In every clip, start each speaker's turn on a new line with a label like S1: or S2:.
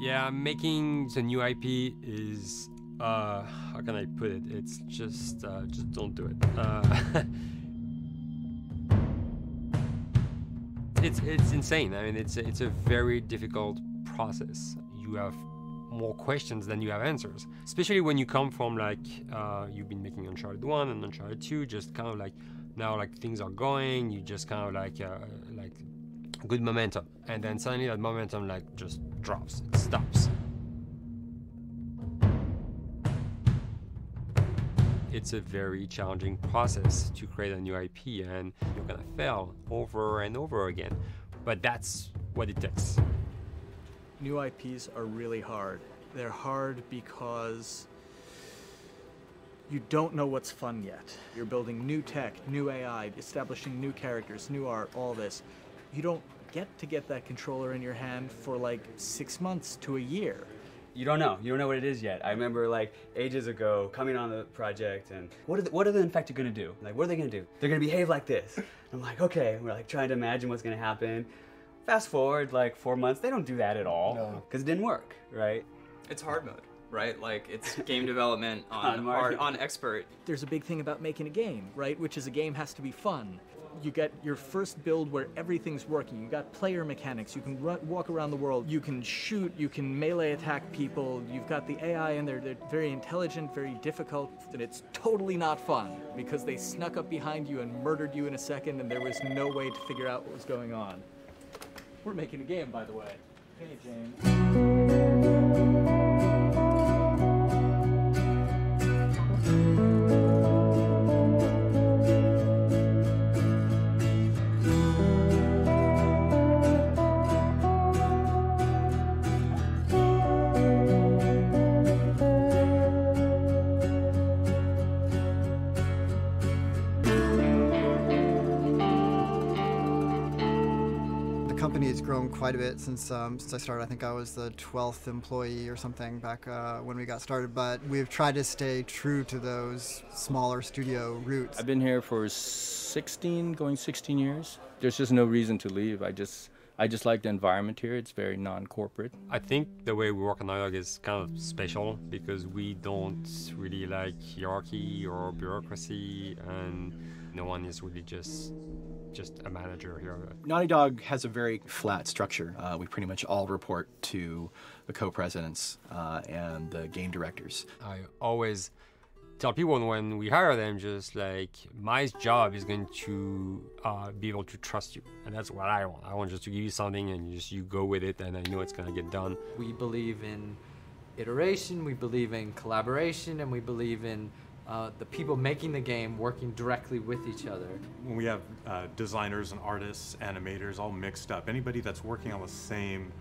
S1: Yeah, making the new IP is, how can I put it? It's just don't do it. It's insane. I mean, it's a very difficult process. You have more questions than you have answers, especially when you come from like you've been making Uncharted 1 and Uncharted 2, just kind of like now like things are going, you just kind of like good momentum, and then suddenly that momentum like just drops, it stops. It's a very challenging process to create a new IP, and you're gonna fail over and over again, but that's what it takes.
S2: New IPs are really hard. They're hard because you don't know what's fun yet. You're building new tech, new AI, establishing new characters, new art, all this. You don't get that controller in your hand for like 6 months to a year.
S3: You don't know what it is yet. I remember like ages ago coming on the project and what are the infected gonna do? Like, what are they gonna do? They're gonna behave like this. I'm like, okay, we're like trying to imagine what's gonna happen. Fast forward like 4 months, they don't do that at all because it didn't work, right?
S4: It's hard mode, right? Like it's game development on expert.
S2: There's a big thing about making a game, right? Which is a game has to be fun. You get your first build where everything's working. You got player mechanics. You can walk around the world. You can shoot. You can melee attack people. You've got the AI in there. They're very intelligent, very difficult, and it's totally not fun because they snuck up behind you and murdered you in a second, and there was no way to figure out what was going on. We're making a game, by the way. Hey, James.
S5: The company has grown quite a bit since I started. I think I was the 12th employee or something back when we got started, but we've tried to stay true to those smaller studio roots.
S6: I've been here for 16 years. There's just no reason to leave. I just like the environment here. It's very non-corporate.
S1: I think the way we work on Naughty Dog is kind of special because we don't really like hierarchy or bureaucracy, and no one is really just a manager here.
S7: Naughty Dog has a very flat structure. We pretty much all report to the co-presidents and the game directors.
S1: I always tell people when we hire them, just like, my job is going to be able to trust you, and that's what I want. I want just to give you something and you go with it, and I know it's going to get done.
S8: We believe in iteration, we believe in collaboration, and we believe in the people making the game working directly with each other.
S9: When we have designers and artists, animators all mixed up, anybody that's working on the same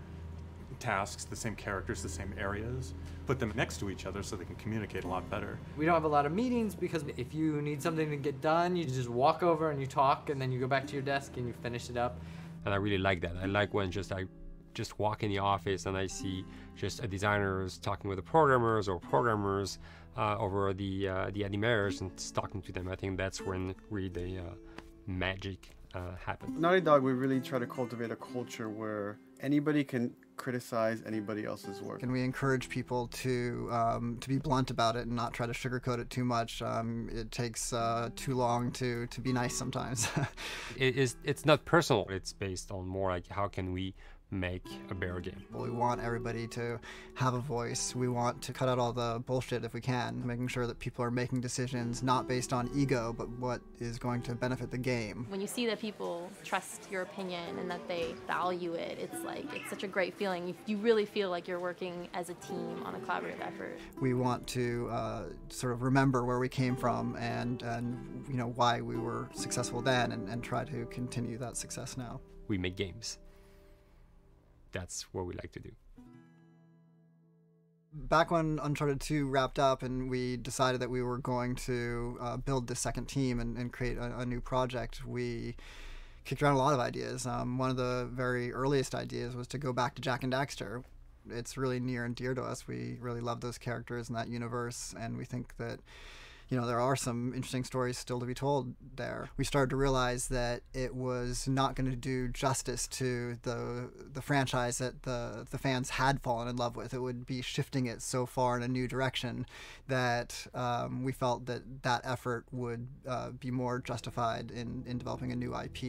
S9: tasks, the same characters, the same areas, put them next to each other so they can communicate a lot better.
S8: We don't have a lot of meetings because if you need something to get done, you just walk over and you talk, and then you go back to your desk and you finish it up.
S1: And I really like that. I like when I just walk in the office and I see just designers talking with the programmers or programmers over the animators and talking to them. I think that's when really the magic happens.
S10: Naughty Dog, we really try to cultivate a culture where anybody can criticize anybody else's work.
S5: And we encourage people to be blunt about it and not try to sugarcoat it too much. It takes too long to be nice sometimes.
S1: It's not personal. It's based on more like how can we make a better game.
S5: We want everybody to have a voice. We want to cut out all the bullshit if we can, making sure that people are making decisions not based on ego, but what is going to benefit the game.
S11: When you see that people trust your opinion and that they value it, it's such a great feeling. You really feel like you're working as a team on a collaborative effort.
S5: We want to sort of remember where we came from and you know why we were successful then, and try to continue that success now.
S1: We make games. That's what we like to do.
S5: Back when Uncharted 2 wrapped up and we decided that we were going to build the second team and create a new project, we kicked around a lot of ideas. One of the very earliest ideas was to go back to Jak and Daxter. It's really near and dear to us. We really love those characters in that universe, and we think that there are some interesting stories still to be told there. We started to realize that it was not going to do justice to the franchise that the fans had fallen in love with. It would be shifting it so far in a new direction that we felt that effort would be more justified in developing a new IP.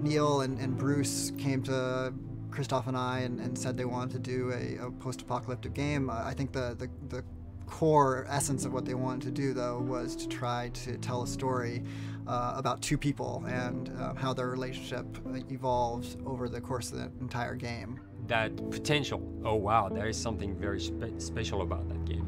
S5: Neil and Bruce came to Christoph and I and said they wanted to do a post-apocalyptic game. I think the core essence of what they wanted to do, though, was to try to tell a story about two people and how their relationship evolves over the course of the entire game.
S1: That potential, oh wow, there is something very special about that game.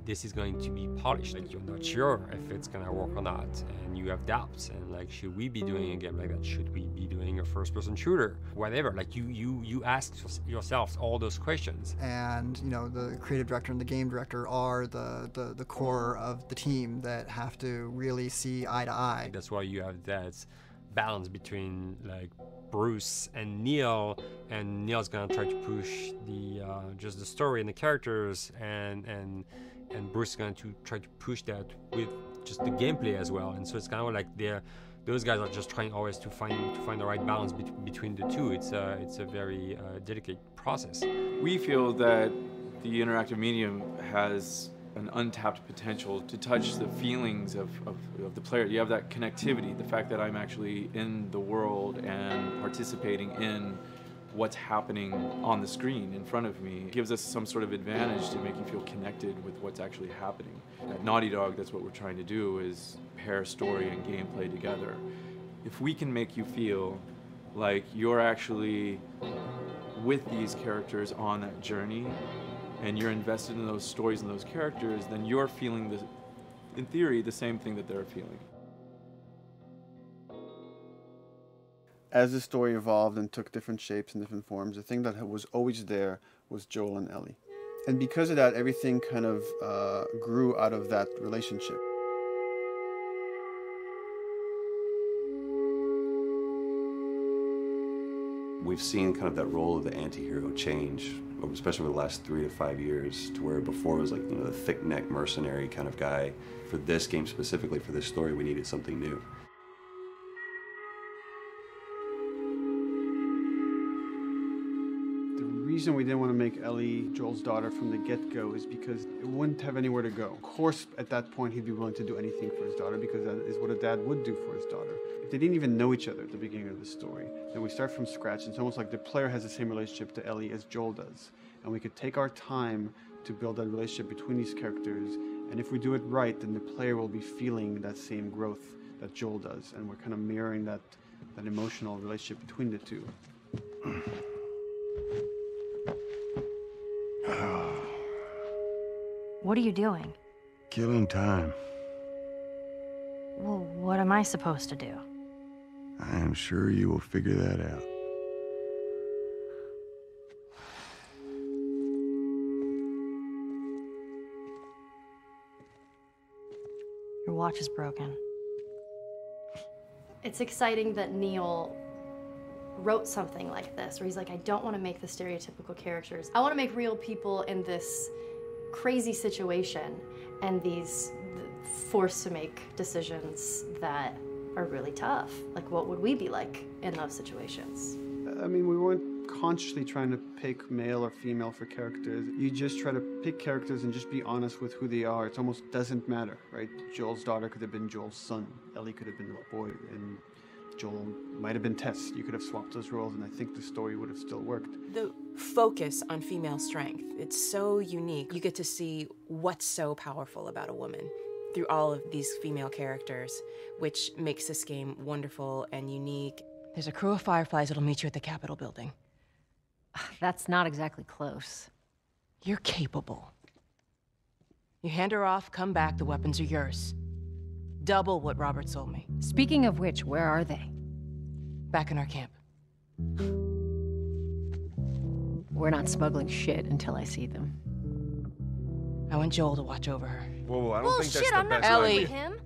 S1: This is going to be polished. Like, you're not sure if it's gonna work or not, and you have doubts. And like, should we be doing a game like that? Should we be doing a first-person shooter? Whatever. Like, you ask yourselves all those questions.
S5: And the creative director and the game director are the core of the team that have to really see eye to eye.
S1: That's why you have that balance between like Bruce and Neil, and Neil's gonna try to push just the story and the characters, and Bruce is going to try to push that with just the gameplay as well. And so it's kind of like those guys are just trying always to find the right balance between the two. It's a very delicate process.
S12: We feel that the interactive medium has an untapped potential to touch the feelings of the player. You have that connectivity, the fact that I'm actually in the world and participating in what's happening on the screen in front of me gives us some sort of advantage to make you feel connected with what's actually happening. At Naughty Dog, that's what we're trying to do, is pair story and gameplay together. If we can make you feel like you're actually with these characters on that journey, and you're invested in those stories and those characters, then you're feeling, in theory, the same thing that they're feeling.
S10: As the story evolved and took different shapes and different forms, the thing that was always there was Joel and Ellie. And because of that, everything kind of grew out of that relationship.
S13: We've seen kind of that role of the anti-hero change, especially over the last 3 to 5 years, to where before it was like, the thick-neck mercenary kind of guy. For this game specifically, for this story, we needed something new.
S10: The reason we didn't want to make Ellie Joel's daughter from the get-go is because it wouldn't have anywhere to go. Of course, at that point, he'd be willing to do anything for his daughter because that is what a dad would do for his daughter. They didn't even know each other at the beginning of the story. Then we start from scratch. It's almost like the player has the same relationship to Ellie as Joel does. And we could take our time to build that relationship between these characters. And if we do it right, then the player will be feeling that same growth that Joel does. And we're kind of mirroring that emotional relationship between the two.
S14: What are you doing?
S15: Killing time.
S14: Well, what am I supposed to do?
S15: I am sure you will figure that out.
S14: Your watch is broken.
S11: It's exciting that Neil wrote something like this, where he's like, I don't want to make the stereotypical characters. I want to make real people in this crazy situation and these forced to make decisions that are really tough. Like, what would we be like in those situations?
S10: I mean, we weren't consciously trying to pick male or female for characters. You just try to pick characters and just be honest with who they are. It almost doesn't matter, right? Joel's daughter could have been Joel's son. Ellie could have been the boy, and Joel might have been Tess. You could have swapped those roles, and I think the story would have still worked.
S16: The focus on female strength, it's so unique. You get to see what's so powerful about a woman through all of these female characters, which makes this game wonderful and unique. There's a crew of Fireflies that'll meet you at the Capitol building.
S14: That's not exactly close.
S16: You're capable. You hand her off, come back, the weapons are yours. Double what Robert sold me.
S14: Speaking of which, where are they?
S16: Back in our camp.
S14: We're not smuggling shit until I see them.
S16: I want Joel to watch over her.
S17: Whoa, I don't think that's the
S11: I'm not
S17: best
S11: Ellie.
S17: idea.
S11: With him.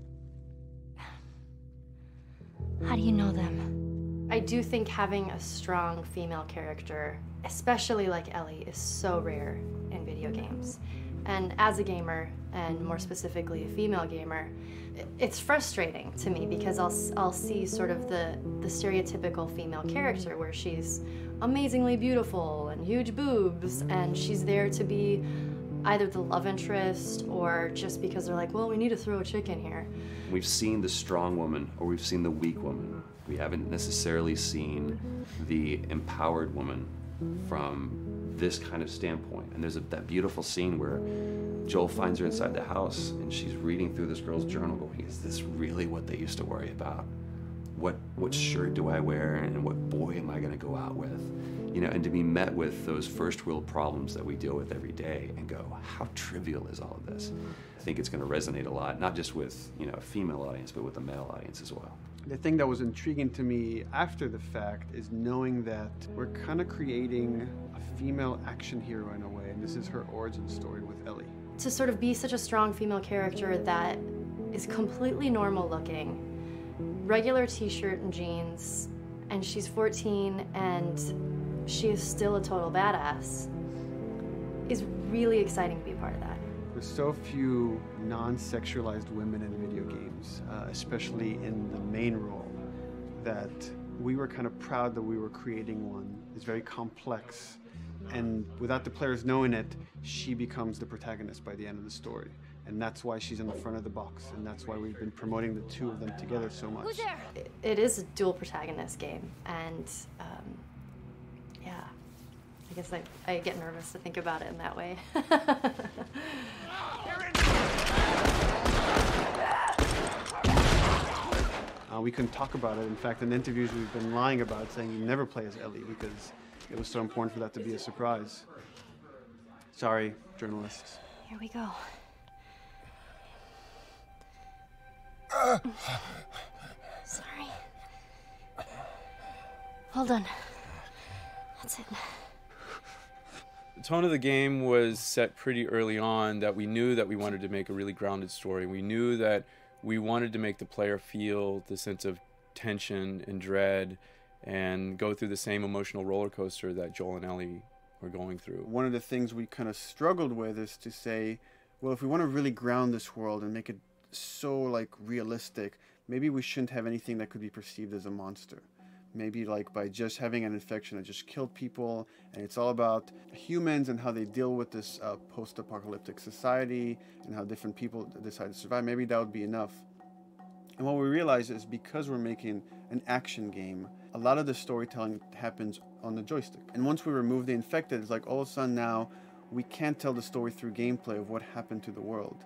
S14: How do you know them?
S11: I do think having a strong female character, especially like Ellie, is so rare in video games. And as a gamer, and more specifically a female gamer, it's frustrating to me because I'll see sort of the stereotypical female character where she's amazingly beautiful and huge boobs, and she's there to be either the love interest or just because they're like, well, we need to throw a chick in here.
S13: We've seen the strong woman or we've seen the weak woman. We haven't necessarily seen the empowered woman from this kind of standpoint. And there's that beautiful scene where Joel finds her inside the house and she's reading through this girl's journal going, is this really what they used to worry about? What shirt do I wear and what boy am I gonna go out with? You know, and to be met with those first world problems that we deal with every day and go, how trivial is all of this? I think it's gonna resonate a lot, not just with, you know, a female audience, but with a male audience as well.
S10: The thing that was intriguing to me after the fact is knowing that we're kind of creating a female action hero in a way, and this is her origin story with Ellie.
S11: To sort of be such a strong female character that is completely normal looking, regular t-shirt and jeans, and she's 14 and she is still a total badass, is really exciting to be a part of that.
S10: There's so few non-sexualized women in video games, especially in the main role, that we were kind of proud that we were creating one. It's very complex, and without the players knowing it, she becomes the protagonist by the end of the story. And that's why she's in the front of the box, and that's why we've been promoting the two of them together so much.
S11: Who's there? It is a dual protagonist game, and yeah, I guess I get nervous to think about it in that way.
S10: We couldn't talk about it. In fact, in interviews we've been lying about it, saying you never play as Ellie because it was so important for that to be a surprise. Sorry, journalists.
S11: Here we go. Sorry. Hold on. That's it.
S12: The tone of the game was set pretty early on that we knew that we wanted to make a really grounded story. We knew that we wanted to make the player feel the sense of tension and dread and go through the same emotional roller coaster that Joel and Ellie were going through.
S10: One of the things we kind of struggled with is to say, well, if we want to really ground this world and make it so like realistic, maybe we shouldn't have anything that could be perceived as a monster. Maybe like by just having an infection that just killed people, and it's all about humans and how they deal with this post-apocalyptic society and how different people decide to survive. Maybe that would be enough. And what we realize is because we're making an action game, a lot of the storytelling happens on the joystick. And once we remove the infected, it's like all of a sudden now we can't tell the story through gameplay of what happened to the world.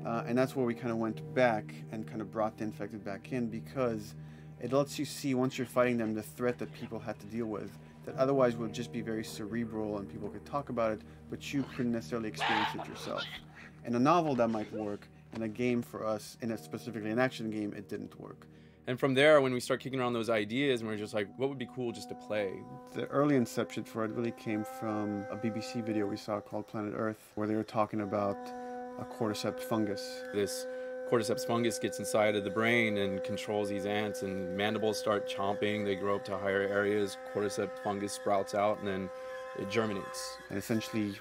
S10: And that's where we kind of went back and kind of brought the infected back in, because it lets you see, once you're fighting them, the threat that people had to deal with, that otherwise would just be very cerebral and people could talk about it, but you couldn't necessarily experience it yourself. In a novel, that might work. In a game for us, specifically an action game, it didn't work.
S12: And from there, when we start kicking around those ideas, and we're just like, what would be cool just to play?
S10: The early inception for it really came from a BBC video we saw called Planet Earth, where they were talking about a cordyceps fungus.
S12: This cordyceps fungus gets inside of the brain and controls these ants, and mandibles start chomping, they grow up to higher areas, cordyceps fungus sprouts out, and then it germinates.
S10: And essentially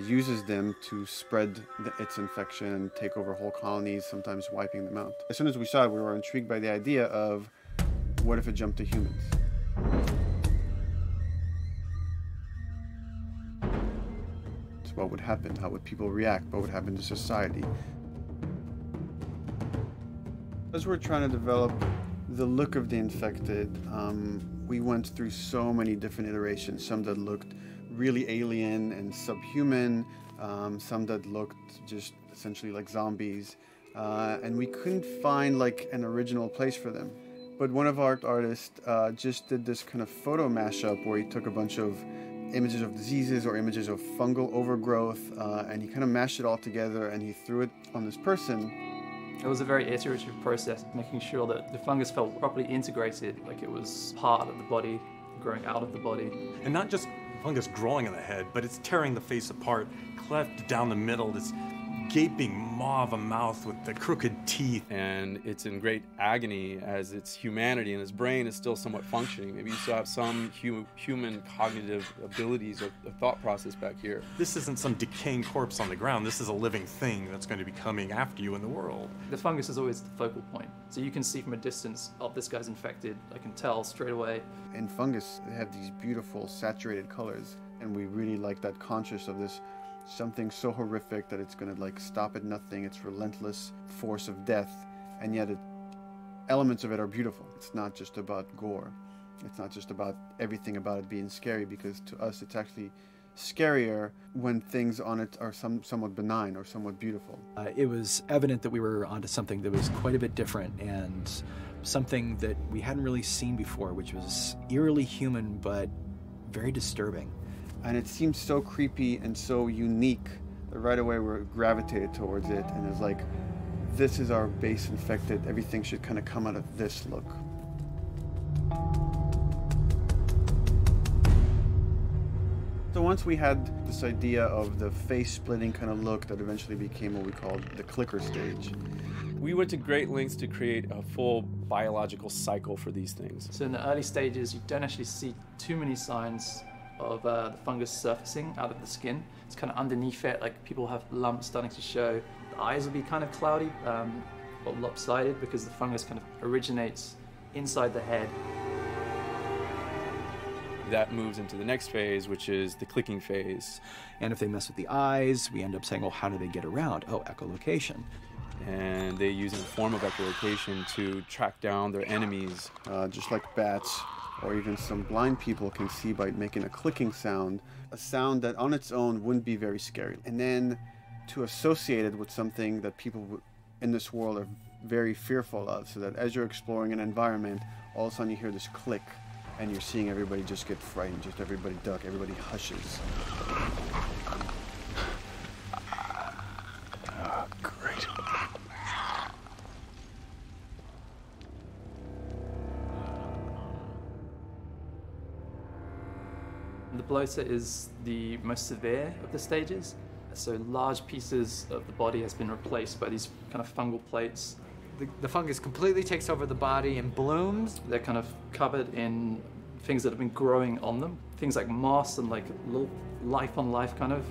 S10: uses them to spread its infection and take over whole colonies, sometimes wiping them out. As soon as we saw it, we were intrigued by the idea of, what if it jumped to humans? So what would happen? How would people react? What would happen to society? As we're trying to develop the look of the infected, we went through so many different iterations, some that looked really alien and subhuman, some that looked just essentially like zombies, and we couldn't find like an original place for them. But one of our artists just did this kind of photo mashup where he took a bunch of images of diseases or images of fungal overgrowth, and he kind of mashed it all together and he threw it on this person.
S17: It was a very iterative process, making sure that the fungus felt properly integrated, like it was part of the body, growing out of the body.
S9: And not just fungus growing in the head, but it's tearing the face apart, cleft down the middle, this gaping maw of a mouth with the crooked teeth.
S12: And it's in great agony as its humanity and its brain is still somewhat functioning. Maybe you still have some human cognitive abilities or thought process back here.
S9: This isn't some decaying corpse on the ground. This is a living thing that's going to be coming after you in the world.
S17: The fungus is always the focal point. So you can see from a distance, oh, this guy's infected. I can tell straight away.
S10: In fungus, they have these beautiful saturated colors, and we really like that conscious of this something so horrific that it's going to like stop at nothing. It's relentless force of death, and yet elements of it are beautiful. It's not just about gore. It's not just about everything about it being scary, because to us it's actually scarier when things on it are somewhat benign or somewhat beautiful.
S7: It was evident that we were onto something that was quite a bit different and something that we hadn't really seen before, which was eerily human but very disturbing.
S10: And it seemed so creepy and so unique that right away we gravitated towards it, and it's like, this is our base infected. Everything should kind of come out of this look. So once we had this idea of the face-splitting kind of look that eventually became what we called the clicker stage.
S12: We went to great lengths to create a full biological cycle for these things.
S17: So in the early stages, you don't actually see too many signs of the fungus surfacing out of the skin. It's kind of underneath it, like people have lumps starting to show. The eyes will be kind of cloudy or lopsided because the fungus kind of originates inside the head.
S12: That moves into the next phase, which is the clicking phase.
S7: And if they mess with the eyes, we end up saying, well, how do they get around? Oh, echolocation.
S12: And they use a form of echolocation to track down their enemies.
S10: Just like bats, or even some blind people can see by making a clicking sound, a sound that on its own wouldn't be very scary. And then to associate it with something that people in this world are very fearful of, so that as you're exploring an environment, all of a sudden you hear this click, and you're seeing everybody just get frightened, just everybody duck, everybody hushes.
S15: Oh, great.
S17: The bloater is the most severe of the stages. So large pieces of the body has been replaced by these kind of fungal plates.
S8: The fungus completely takes over the body and blooms.
S17: They're kind of covered in things that have been growing on them. Things like moss and like little life on life kind of.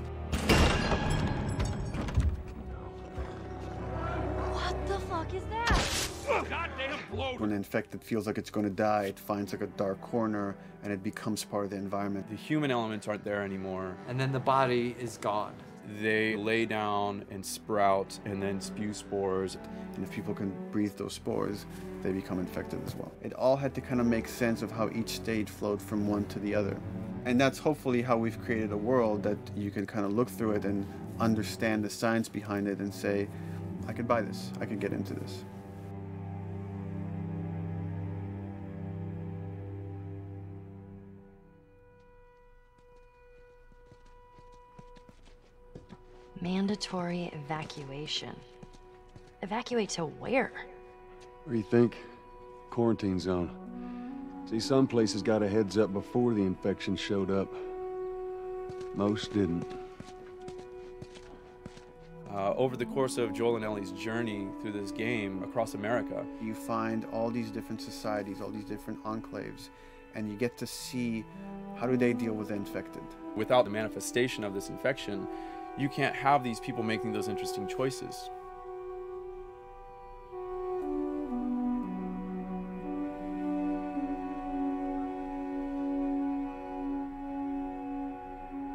S11: What the fuck is that?
S9: Goddamn bloater!
S10: When an infected feels like it's going to die, it finds like a dark corner and it becomes part of the environment.
S12: The human elements aren't there anymore.
S8: And then the body is gone.
S12: They lay down and sprout and then spew spores.
S10: And if people can breathe those spores, they become infected as well. It all had to kind of make sense of how each stage flowed from one to the other. And that's hopefully how we've created a world that you can kind of look through it and understand the science behind it and say, I could buy this, I could get into this.
S11: Mandatory evacuation. Evacuate to where?
S15: What do you think? Quarantine zone. See, some places got a heads up before the infection showed up. Most didn't.
S12: Over the course of Joel and Ellie's journey through this game across America,
S10: you find all these different societies, all these different enclaves, and you get to see how do they deal with the infected.
S12: Without the manifestation of this infection, you can't have these people making those interesting choices.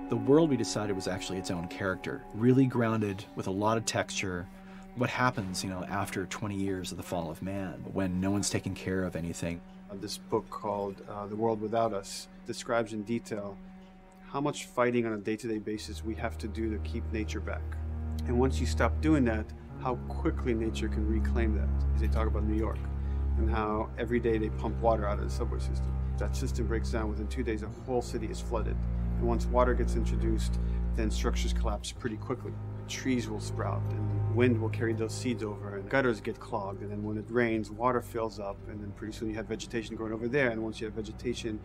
S7: The world we decided was actually its own character, really grounded with a lot of texture. What happens, after 20 years of the fall of man, when no one's taking care of anything?
S10: This book called The World Without Us describes in detail how much fighting on a day-to-day basis we have to do to keep nature back. And once you stop doing that, how quickly nature can reclaim that. As they talk about New York and how every day they pump water out of the subway system. That system breaks down. Within 2 days, a whole city is flooded. And once water gets introduced, then structures collapse pretty quickly. Trees will sprout, and wind will carry those seeds over, and gutters get clogged, and then when it rains, water fills up, and then pretty soon you have vegetation growing over there, and once you have vegetation,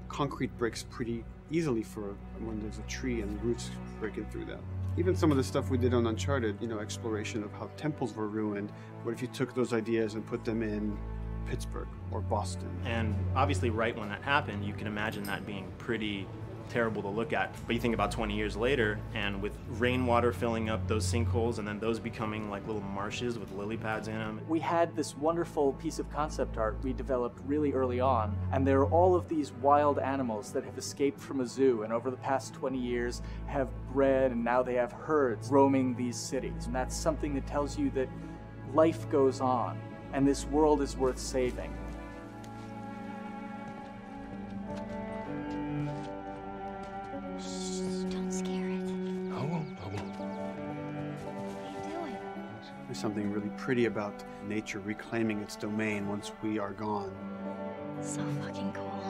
S10: concrete breaks pretty easily for when there's a tree and roots breaking through that. Even some of the stuff we did on Uncharted, you know, exploration of how temples were ruined. What if you took those ideas and put them in Pittsburgh or Boston?
S18: And obviously right when that happened, you can imagine that being pretty terrible to look at. But you think about 20 years later, and with rainwater filling up those sinkholes and then those becoming like little marshes with lily pads in them.
S2: We had this wonderful piece of concept art we developed really early on, and there are all of these wild animals that have escaped from a zoo and over the past 20 years have bred, and now they have herds roaming these cities. And that's something that tells you that life goes on and this world is worth saving.
S19: Don't scare it.
S15: I won't.
S19: What are you doing?
S10: There's something really pretty about nature reclaiming its domain once we are gone.
S19: So fucking cool.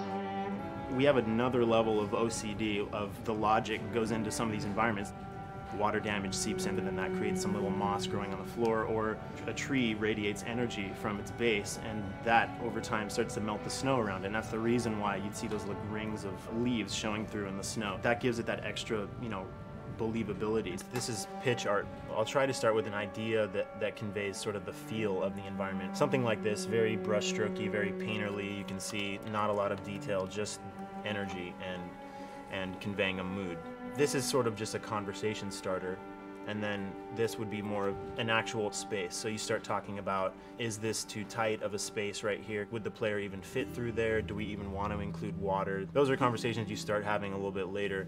S18: We have another level of OCD, of the logic goes into some of these environments. Water damage seeps into them, that creates some little moss growing on the floor, or a tree radiates energy from its base, and that over time starts to melt the snow around it. And that's the reason why you'd see those like rings of leaves showing through in the snow. That gives it that extra, you know, believability. This is pitch art. I'll try to start with an idea that conveys sort of the feel of the environment. Something like this, very brushstrokey, very painterly. You can see not a lot of detail, just energy and conveying a mood. This is sort of just a conversation starter, and then this would be more of an actual space. So you start talking about, is this too tight of a space right here? Would the player even fit through there? Do we even want to include water? Those are conversations you start having a little bit later.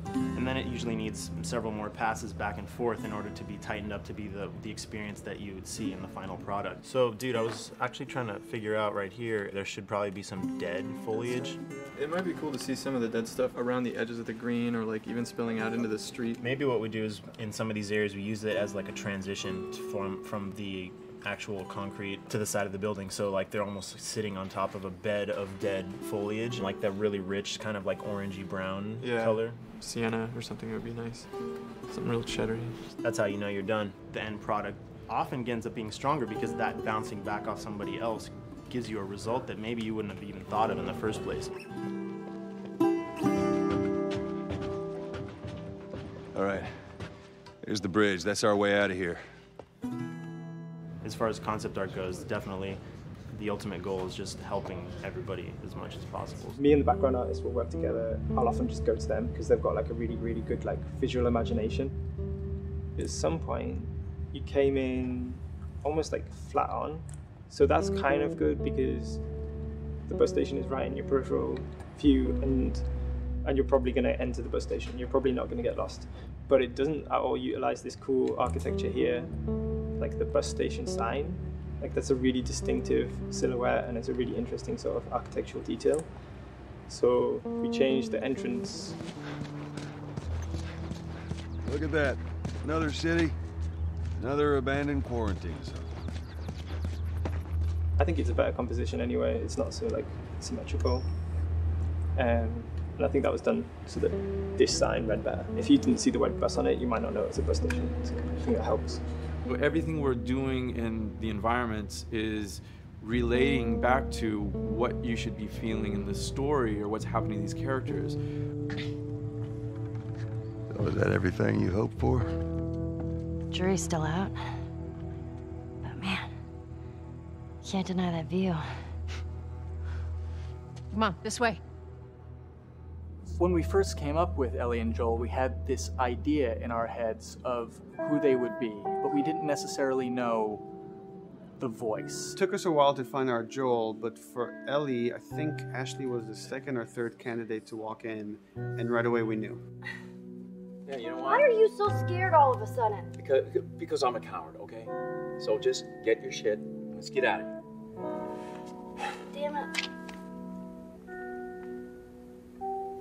S18: And then it usually needs several more passes back and forth in order to be tightened up to be the experience that you would see in the final product. So, dude, I was actually trying to figure out right here, there should probably be some dead foliage.
S12: It might be cool to see some of the dead stuff around the edges of the green, or like even spilling out into the street.
S18: Maybe what we do is, in some of these areas, we use it as like a transition from the actual concrete to the side of the building. So like they're almost sitting on top of a bed of dead foliage, like that really rich kind of like orangey brown color.
S12: Sienna or something would be nice. Something real cheddary.
S18: That's how you know you're done. The end product often ends up being stronger because that bouncing back off somebody else gives you a result that maybe you wouldn't have even thought of in the first place.
S15: All right, here's the bridge. That's our way out of here.
S18: As far as concept art goes, definitely the ultimate goal is just helping everybody as much as possible.
S20: Me and the background artist will work together. I'll often just go to them because they've got like a really, really good like visual imagination. At some point, you came in almost like flat on. So that's kind of good because the bus station is right in your peripheral view, and you're probably going to enter the bus station. You're probably not going to get lost. But it doesn't at all utilize this cool architecture here, like the bus station sign. Like that's a really distinctive silhouette, and it's a really interesting sort of architectural detail. So we changed the entrance.
S15: Look at that. Another city, another abandoned quarantine zone.
S20: I think it's a better composition anyway. It's not so like symmetrical. And I think that was done so that this sign read better. If you didn't see the word bus on it, you might not know it's a bus station. So I think that helps.
S12: Everything we're doing in the environments is relating back to what you should be feeling in the story or what's happening to these characters.
S15: So is that everything you hoped for?
S11: Jury's still out. But man, can't deny that view.
S14: Come on, this way.
S2: When we first came up with Ellie and Joel, we had this idea in our heads of who they would be, but we didn't necessarily know the voice.
S10: It took us a while to find our Joel, but for Ellie, I think Ashley was the second or third candidate to walk in, and right away we knew.
S21: Yeah, you know
S11: Why are you so scared all of a sudden?
S21: Because I'm a coward, okay? So just get your shit and let's get out of here.
S11: Damn it.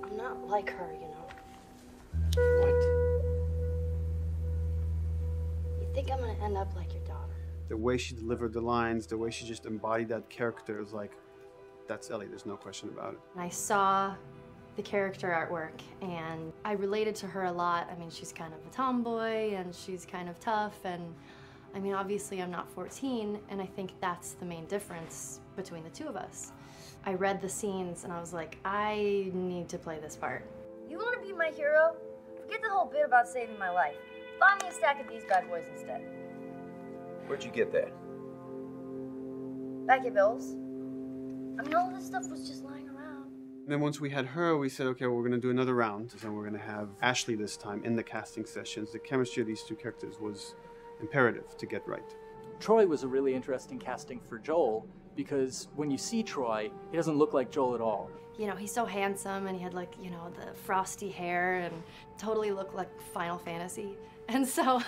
S11: I'm not like her, you know.
S21: What?
S11: You think I'm gonna end up like your daughter?
S10: The way she delivered the lines, the way she just embodied that character, is like, that's Ellie, there's no question about it.
S11: I saw the character artwork and I related to her a lot. I mean, she's kind of a tomboy and she's kind of tough, and I mean, obviously I'm not 14, and I think that's the main difference between the two of us. I read the scenes and I was like, I need to play this part.
S19: You want to be my hero? Forget the whole bit about saving my life. Buy me a stack of these bad boys instead.
S21: Where'd you get that?
S19: Back at Bill's. I mean, all this stuff was just lying around.
S10: And then once we had her, we said, okay, well, we're going to do another round. And we're going to have Ashley this time in the casting sessions. The chemistry of these two characters was imperative to get right.
S2: Troy was a really interesting casting for Joel because when you see Troy, he doesn't look like Joel at all.
S11: You know, he's so handsome and he had like, you know, the frosty hair and totally looked like Final Fantasy. And so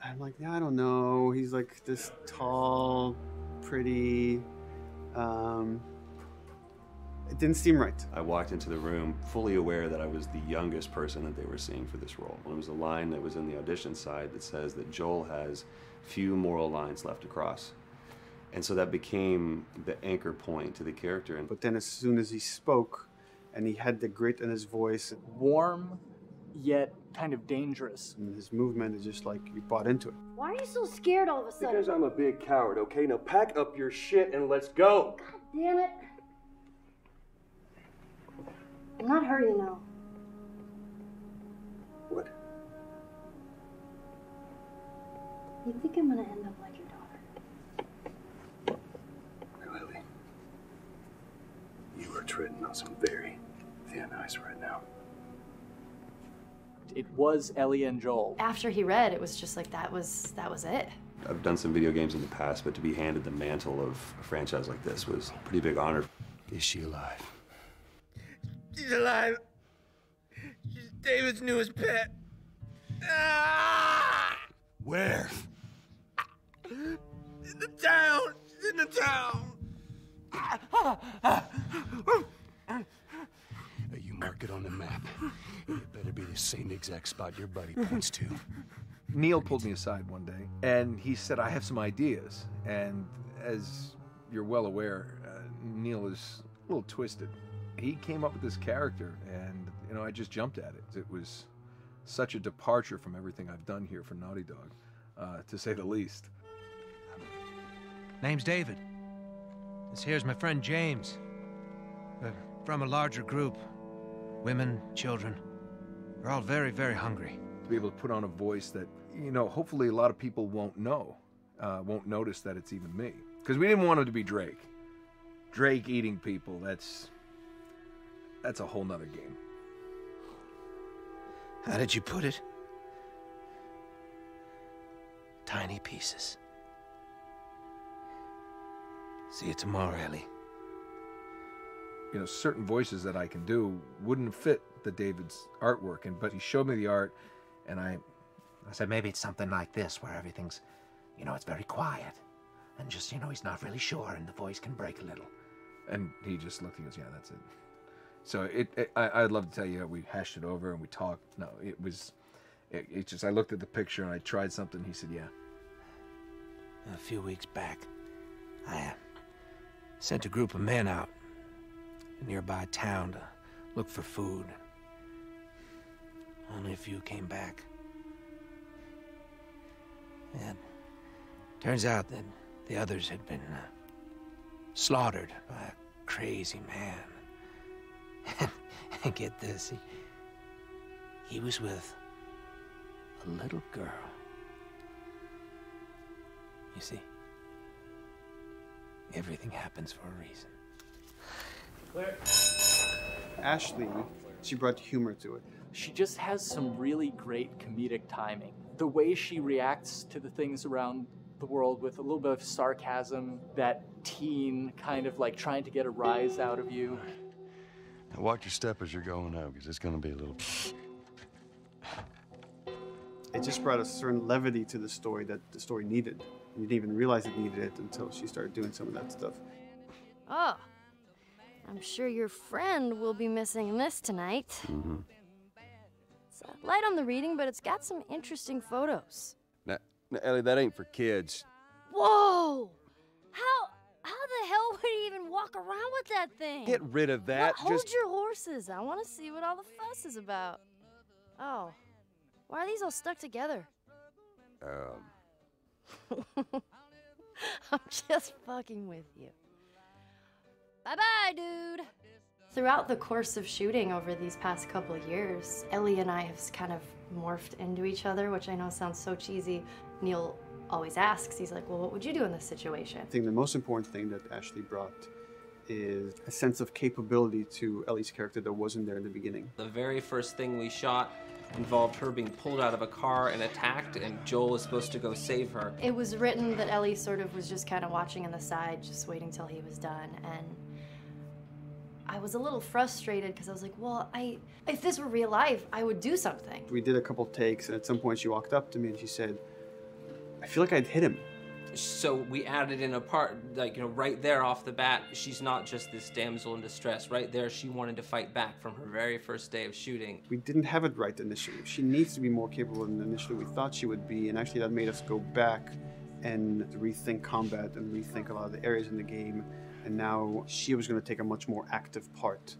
S10: I'm like, yeah, I don't know. He's like this tall, pretty. It didn't seem right.
S13: I walked into the room fully aware that I was the youngest person that they were seeing for this role. There was a line that was in the audition side that says that Joel has few moral lines left to cross. And so that became the anchor point to the character.
S10: But then as soon as he spoke and he had the grit in his voice,
S2: warm yet kind of dangerous.
S10: And his movement is just like you bought into it.
S19: Why are you so scared all of a sudden?
S15: Because I'm a big coward, okay? Now pack up your shit and let's go.
S19: God damn it. I'm not her, you know.
S15: What?
S19: You think I'm gonna end up like your daughter?
S15: Lily, you are treading on some very thin ice right now.
S2: It was Ellie and Joel.
S11: after he read, it was just like that was it.
S13: I've done some video games in the past, but to be handed the mantle of a franchise like this was a pretty big honor.
S15: Is she alive?
S3: She's alive. She's David's newest pet. Ah!
S15: Where?
S3: In the town. She's in the town.
S15: You mark it on the map. It better be the same exact spot your buddy points to.
S7: Neil pulled me aside one day, and he said, I have some ideas. And as you're well aware, Neil is a little twisted. He came up with this character, and, you know, I just jumped at it. It was such a departure from everything I've done here for Naughty Dog, to say the least.
S3: Name's David. This here's my friend James. We're from a larger group. Women, children. We're all very, very hungry.
S7: To be able to put on a voice that, you know, hopefully a lot of people won't know, won't notice that it's even me. Because we didn't want it to be Drake. Drake eating people, that's a whole nother game.
S3: How did you put it? Tiny pieces. See you tomorrow, Ellie.
S7: You know, certain voices that I can do wouldn't fit the David's artwork, but he showed me the art, and I
S3: said maybe it's something like this, where everything's, you know, it's very quiet. And just, you know, he's not really sure, and the voice can break a little.
S7: And he just looked and goes, yeah, that's it. So I'd love to tell you how we hashed it over and we talked. No, it just, I looked at the picture and I tried something. He said, yeah.
S3: A few weeks back, I sent a group of men out a nearby town to look for food. Only a few came back. And turns out that the others had been slaughtered by a crazy man. And get this, he was with a little girl. You see, everything happens for a reason.
S2: Claire.
S10: Ashley, she brought humor to it.
S2: She just has some really great comedic timing. The way she reacts to the things around the world with a little bit of sarcasm, that teen kind of like trying to get a rise out of you.
S15: Now watch your step as you're going out, because it's going to be a little...
S10: It just brought a certain levity to the story that the story needed. You didn't even realize it needed it until she started doing some of that stuff.
S19: Oh, I'm sure your friend will be missing this tonight.
S13: Mm-hmm.
S19: It's light on the reading, but it's got some interesting photos.
S15: Now, Ellie, that ain't for kids.
S19: Whoa! How the hell would he even walk around with that thing?
S15: Get rid of that.
S19: Well, hold your horses. I want to see what all the fuss is about. Oh, why are these all stuck together? I'm just fucking with you. Bye-bye, dude.
S11: Throughout the course of shooting over these past couple of years, Ellie and I have kind of morphed into each other, which I know sounds so cheesy. Neil always asks, he's like, well, what would you do in this situation?
S10: I think the most important thing that Ashley brought is a sense of capability to Ellie's character that wasn't there in the beginning.
S4: The very first thing we shot involved her being pulled out of a car and attacked, and Joel is supposed to go save her.
S11: It was written that Ellie sort of was just kind of watching on the side, just waiting till he was done, and I was a little frustrated because I was like, well, if this were real life, I would do something.
S10: We did a couple takes, and at some point she walked up to me and she said, I feel like I'd hit him.
S4: So we added in a part, like, you know, right there off the bat, she's not just this damsel in distress. Right there, she wanted to fight back from her very first day of shooting.
S10: We didn't have it right initially. She needs to be more capable than initially we thought she would be, and actually that made us go back and rethink combat and rethink a lot of the areas in the game, and now she was going to take a much more active part.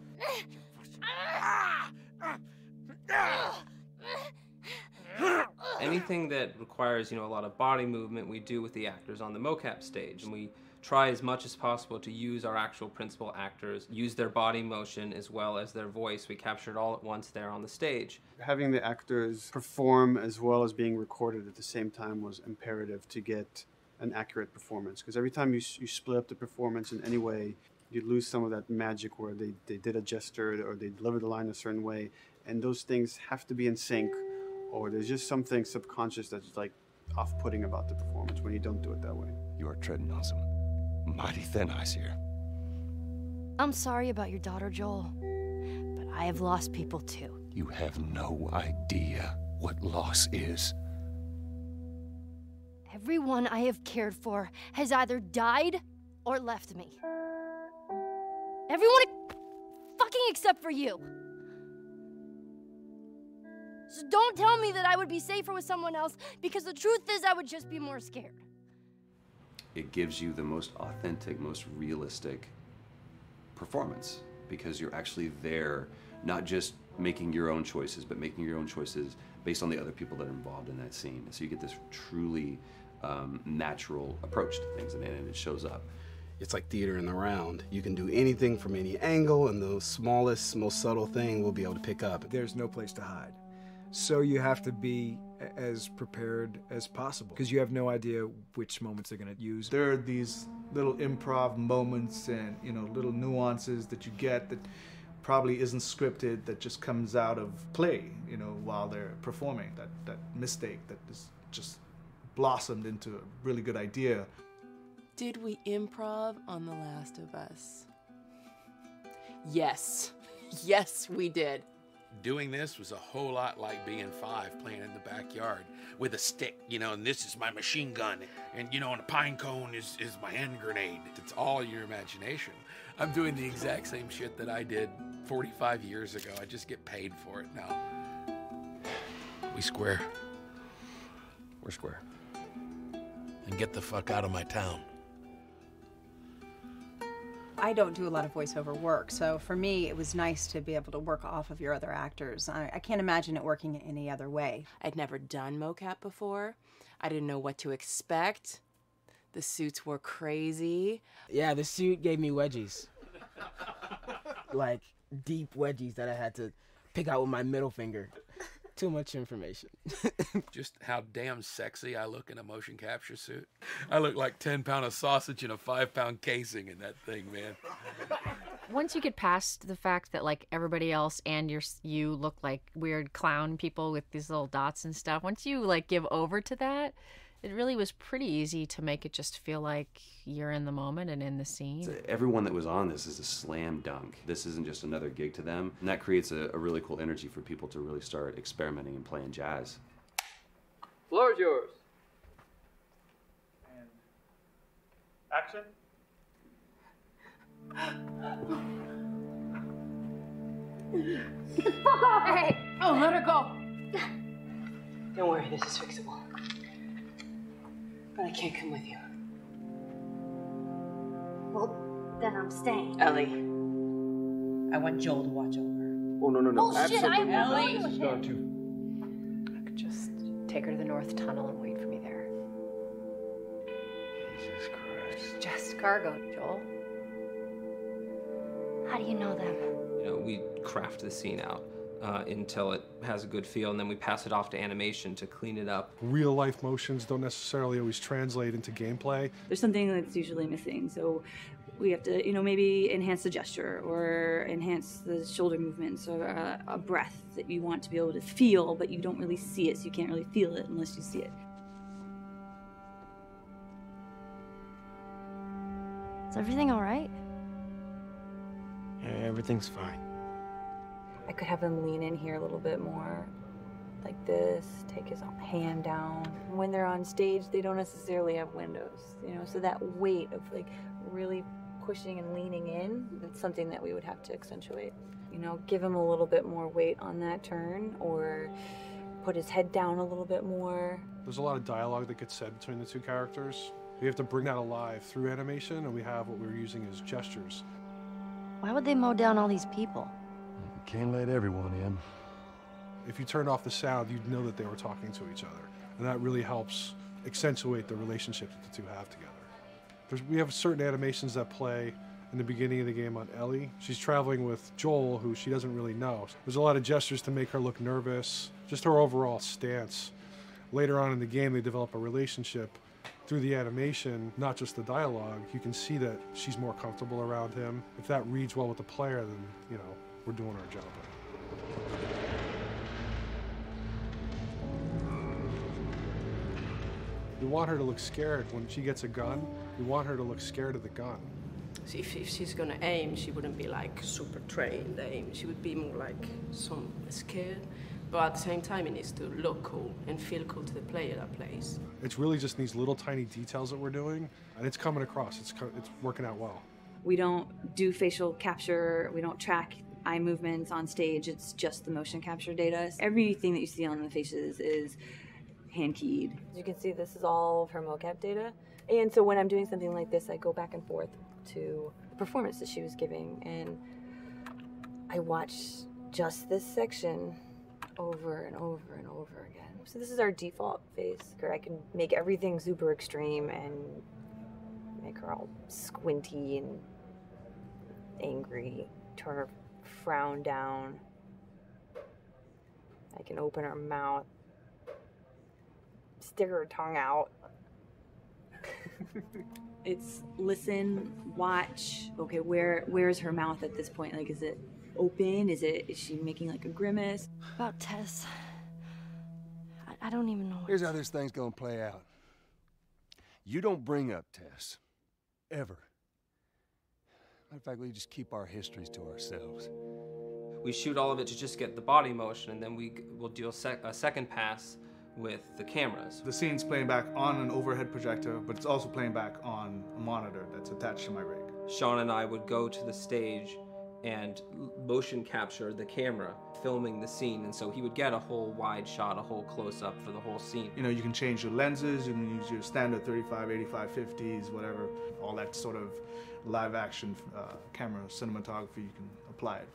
S4: Anything that requires, you know, a lot of body movement, we do with the actors on the mocap stage. And we try as much as possible to use our actual principal actors, use their body motion as well as their voice. We capture it all at once there on the stage.
S10: Having the actors perform as well as being recorded at the same time was imperative to get an accurate performance. Because every time you split up the performance in any way, you lose some of that magic where they did a gesture or they delivered the line a certain way. And those things have to be in sync, or there's just something subconscious that's like off-putting about the performance when you don't do it that way.
S22: You are treading on some mighty thin ice here.
S19: I'm sorry about your daughter, Joel, but I have lost people too.
S22: You have no idea what loss is.
S19: Everyone I have cared for has either died or left me. Everyone fucking except for you. So don't tell me that I would be safer with someone else, because the truth is I would just be more scared.
S13: It gives you the most authentic, most realistic performance, because you're actually there, not just making your own choices, but making your own choices based on the other people that are involved in that scene. So you get this truly natural approach to things, and it shows up.
S23: It's like theater in the round. You can do anything from any angle, and the smallest, most subtle thing we'll be able to pick up.
S24: There's no place to hide. So you have to be as prepared as possible, because you have no idea which moments they're going to use. There are these little improv moments and, you know, little nuances that you get that probably isn't scripted, that just comes out of play, you know, while they're performing. That mistake that is just blossomed into a really good idea.
S16: Did we improv on The Last of Us? Yes. Yes, we did.
S3: Doing this was a whole lot like being 5, playing in the backyard with a stick, you know, and this is my machine gun, and, you know, and a pine cone is my hand grenade. It's all your imagination. I'm doing the exact same shit that I did 45 years ago. I just get paid for it now. We square.
S22: We're square.
S3: And get the fuck out of my town.
S25: I don't do a lot of voiceover work, so for me it was nice to be able to work off of your other actors. I can't imagine it working any other way.
S16: I'd never done mocap before. I didn't know what to expect. The suits were crazy.
S26: Yeah, the suit gave me wedgies. Like, deep wedgies that I had to pick out with my middle finger. Too much information.
S3: Just how damn sexy I look in a motion capture suit. I look like 10-pound of sausage in a 5-pound casing in that thing, man.
S14: Once you get past the fact that, like, everybody else and you look like weird clown people with these little dots and stuff, once you, like, give over to that, it really was pretty easy to make it just feel like you're in the moment and in the scene.
S13: So everyone that was on this is a slam dunk. This isn't just another gig to them. And that creates a really cool energy for people to really start experimenting and playing jazz.
S27: Floor is yours.
S10: And action.
S19: Get the fuck off! Hey!
S25: Oh, let her go!
S28: Don't worry, this is fixable. But I can't come with you.
S19: Well, then I'm staying.
S28: Ellie, I want Joel to watch over her.
S27: Oh, no.
S19: Bullshit, I
S28: Ellie.
S19: won't with
S27: Gone
S19: him.
S28: too.
S14: I could just take her to the North Tunnel and wait for me there.
S22: Jesus Christ.
S14: Just cargo, Joel.
S19: How do you know them?
S4: You know, we craft the scene out until it has a good feel, and then we pass it off to animation to clean it up.
S1: Real life motions don't necessarily always translate into gameplay.
S5: There's something that's usually missing, so we have to, you know, maybe enhance the gesture or enhance the shoulder movements or a breath that you want to be able to feel, but you don't really see it, so you can't really feel it unless you see it.
S19: Is everything all right?
S26: Yeah, everything's fine.
S6: I could have him lean in here a little bit more, like this, take his hand down. When they're on stage, they don't necessarily have windows, you know, so that weight of like really pushing and leaning in, it's something that we would have to accentuate. You know, give him a little bit more weight on that turn, or put his head down a little bit more.
S1: There's a lot of dialogue that gets said between the two characters. We have to bring that alive through animation, and we have what we're using as gestures.
S19: Why would they mow down all these people?
S15: Can't let everyone in.
S1: If you turned off the sound, you'd know that they were talking to each other. And that really helps accentuate the relationship that the two have together. We have certain animations that play in the beginning of the game on Ellie. She's traveling with Joel, who she doesn't really know. There's a lot of gestures to make her look nervous, just her overall stance. Later on in the game, they develop a relationship through the animation, not just the dialogue. You can see that she's more comfortable around him. If that reads well with the player, then, you know, we're doing our job. We want her to look scared. When she gets a gun, we want her to look scared of the gun.
S8: So if she's gonna aim, she wouldn't be like super trained aim. She would be more like some scared. But at the same time, it needs to look cool and feel cool to the player that plays.
S1: It's really just these little tiny details that we're doing, and it's coming across. It's working out well.
S5: We don't do facial capture, we don't track eye movements on stage, it's just the motion capture data. Everything that you see on the faces is hand-keyed.
S6: As you can see, this is all of her mocap data. And so when I'm doing something like this, I go back and forth to the performance that she was giving, and I watch just this section over and over and over again. So this is our default face, where I can make everything super extreme and make her all squinty and angry, turn her frown down. I can open her mouth, stick her tongue out.
S5: It's listen, watch, okay, where's her mouth at this point? Like, is it open? Is she making like a grimace?
S19: About Tess, I don't even know.
S15: Here's how this thing's gonna play out. You don't bring up Tess. Ever. Matter of fact, we just keep our histories to ourselves.
S4: We shoot all of it to just get the body motion, and then we'll do a second pass with the cameras.
S24: The scene's playing back on an overhead projector, but it's also playing back on a monitor that's attached to my rig.
S4: Sean and I would go to the stage and motion capture the camera filming the scene, and so he would get a whole wide shot, a whole close-up for the whole scene.
S24: You know, you can change your lenses, you can use your standard 35, 85, 50s, whatever, all that sort of live action camera cinematography, you can apply it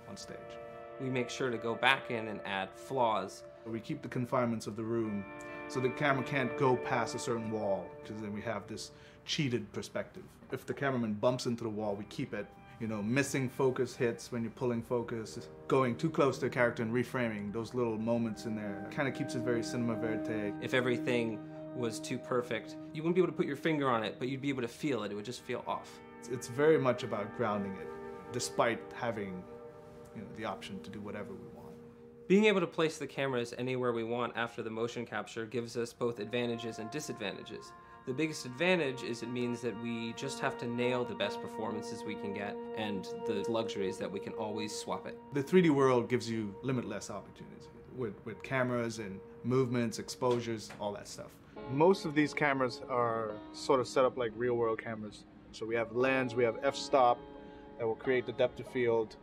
S24: on stage.
S4: We make sure to go back in and add flaws.
S24: We keep the confinements of the room so the camera can't go past a certain wall, because then we have this cheated perspective. If the cameraman bumps into the wall, we keep it. You know, missing focus hits when you're pulling focus, going too close to a character and reframing, those little moments in there kind of keeps it very cinema verite.
S4: If everything was too perfect, you wouldn't be able to put your finger on it, but you'd be able to feel it. It would just feel off.
S24: It's very much about grounding it, despite having, you know, the option to do whatever we want.
S4: Being able to place the cameras anywhere we want after the motion capture gives us both advantages and disadvantages. The biggest advantage is it means that we just have to nail the best performances we can get, and the luxury is that we can always swap it.
S24: The 3D world gives you limitless opportunities with cameras and movements, exposures, all that stuff. Most of these cameras are sort of set up like real world cameras. So we have lens, we have f-stop that will create the depth of field.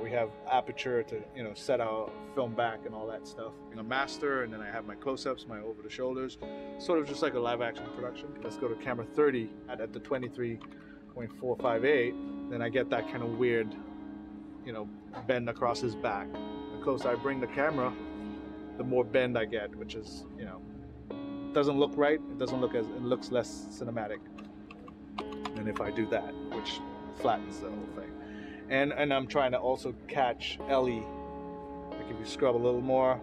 S24: We have aperture to, you know, set our film back and all that stuff. A master, and then I have my close-ups, my over the shoulders, sort of just like a live action production. Let's go to camera 30 at the 23.458. Then I get that kind of weird, you know, bend across his back. The closer I bring the camera, the more bend I get, which is, you know, doesn't look right. It looks less cinematic than if I do that, which flattens the whole thing. And I'm trying to also catch Ellie. Like if you scrub a little more,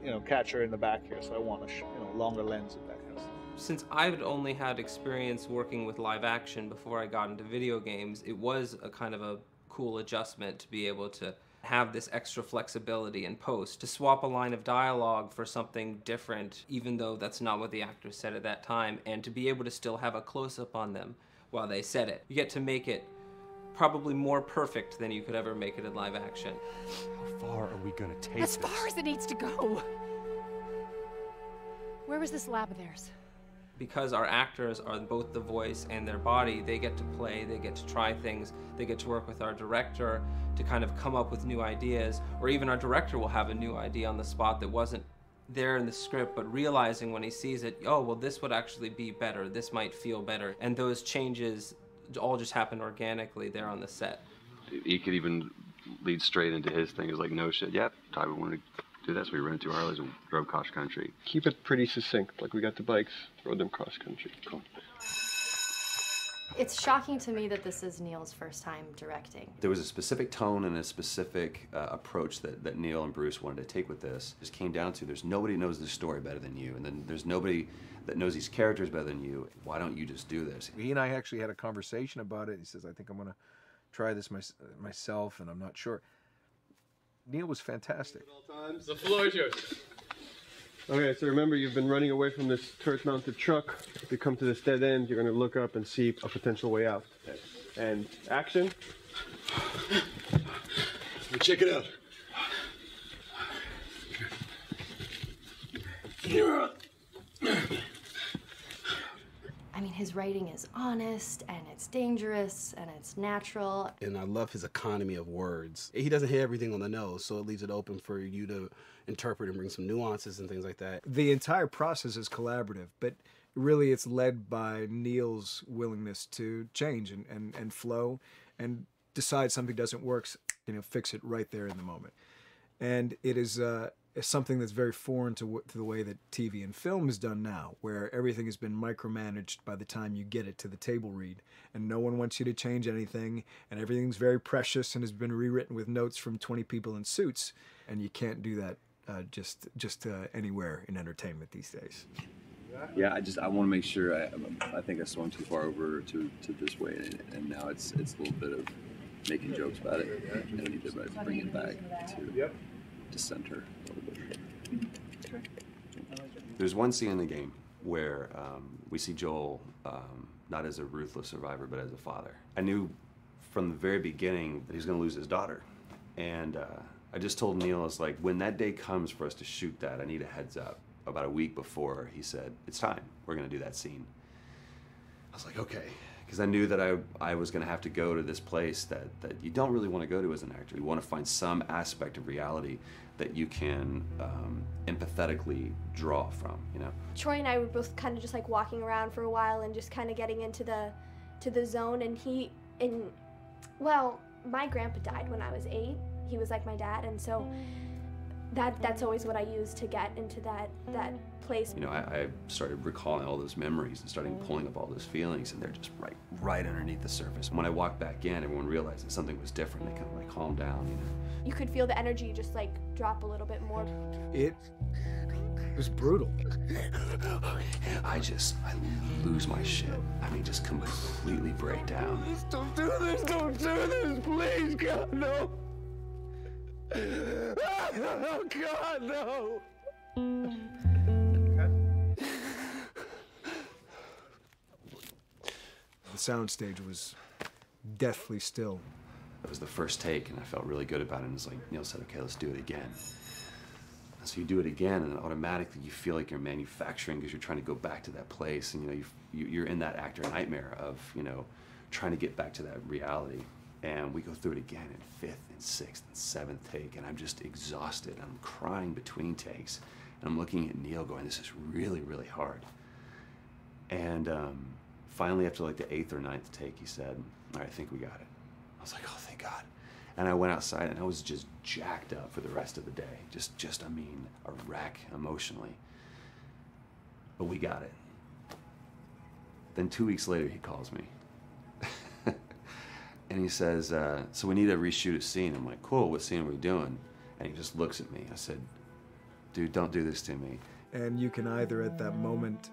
S24: you know, catch her in the back here. So I want a longer lens of that kind of stuff.
S4: Since I've only had experience working with live action before I got into video games, it was a kind of a cool adjustment to be able to have this extra flexibility in post, to swap a line of dialogue for something different, even though that's not what the actors said at that time, and to be able to still have a close-up on them while they said it. You get to make it probably more perfect than you could ever make it in live action.
S22: How far are we gonna take
S2: as far as it needs to go. Where was this lab of theirs?
S4: Because our actors are both the voice and their body, they get to play, they get to try things, they get to work with our director to kind of come up with new ideas, or even our director will have a new idea on the spot that wasn't there in the script, but realizing when he sees it, oh, well, this would actually be better, this might feel better. And those changes all just happen organically there on the set.
S13: He could even lead straight into his thing. It's like, no shit, yep, Ty, we wanted to do that, so we rented 2 Harleys and drove cross country.
S7: Keep it pretty succinct, like we got the bikes, rode them cross country. Cool.
S11: It's shocking to me that this is Neil's first time directing.
S13: There was a specific tone and a specific approach that Neil and Bruce wanted to take with this. It just came down to, there's nobody who knows this story better than you, and then there's nobody that knows these characters better than you. Why don't you just do this?
S24: He and I actually had a conversation about it. He says, I think I'm going to try this myself, and I'm not sure. Neil was fantastic.
S27: The floor is yours.
S7: Okay, so remember, you've been running away from this turret-mounted truck. If you come to this dead end, you're going to look up and see a potential way out. And action.
S22: Check it out.
S11: I mean, his writing is honest, and it's dangerous, and it's natural.
S23: And I love his economy of words. He doesn't hit everything on the nose, so it leaves it open for you to interpret and bring some nuances and things like that.
S24: The entire process is collaborative, but really it's led by Neil's willingness to change and flow and decide something doesn't work, you know, fix it right there in the moment. And it is something that's very foreign to the way that TV and film is done now, where everything has been micromanaged by the time you get it to the table read, and no one wants you to change anything, and everything's very precious and has been rewritten with notes from 20 people in suits, and you can't do that just anywhere in entertainment these days.
S13: Yeah, I want to make sure. I think I swung too far over to this way, and now it's a little bit of making jokes about it, and I need to bring it back to center a little bit. There's one scene in the game where we see Joel not as a ruthless survivor, but as a father. I knew from the very beginning that he was going to lose his daughter, and I just told Neil, I was like, when that day comes for us to shoot that, I need a heads up. About a week before, he said, it's time, we're going to do that scene. I was like, okay, because I knew that I was going to have to go to this place that you don't really want to go to as an actor. You want to find some aspect of reality that you can empathetically draw from, you know?
S9: Troy and I were both kind of just like walking around for a while and just kind of getting into the zone, and well, my grandpa died when I was 8. He was like my dad, and so that's always what I use to get into that place.
S13: You know, I started recalling all those memories and starting pulling up all those feelings, and they're just right underneath the surface. When I walked back in, everyone realized that something was different. They kind of like calmed down, you know.
S9: You could feel the energy just like drop a little bit more.
S24: It was brutal.
S13: I lose my shit. I mean, just completely break down.
S22: Don't do this, please, God, no. Oh, God, no.
S24: The soundstage was deathly still.
S13: It was the first take, and I felt really good about it. And it's like Neil said, okay, let's do it again. And so you do it again, and automatically you feel like you're manufacturing because you're trying to go back to that place, and you know you're in that actor nightmare of trying to get back to that reality. And we go through it again in 5th and 6th and 7th take, and I'm just exhausted. I'm crying between takes, and I'm looking at Neil going, this is really, really hard. And finally, after like the 8th or 9th take, he said, all right, I think we got it. I was like, oh, thank God. And I went outside, and I was just jacked up for the rest of the day. Just I mean, a wreck emotionally. But we got it. Then 2 weeks later, he calls me. And he says, so we need to reshoot a scene. I'm like, cool, what scene are we doing? And he just looks at me. I said, dude, don't do this to me.
S24: And you can either at that moment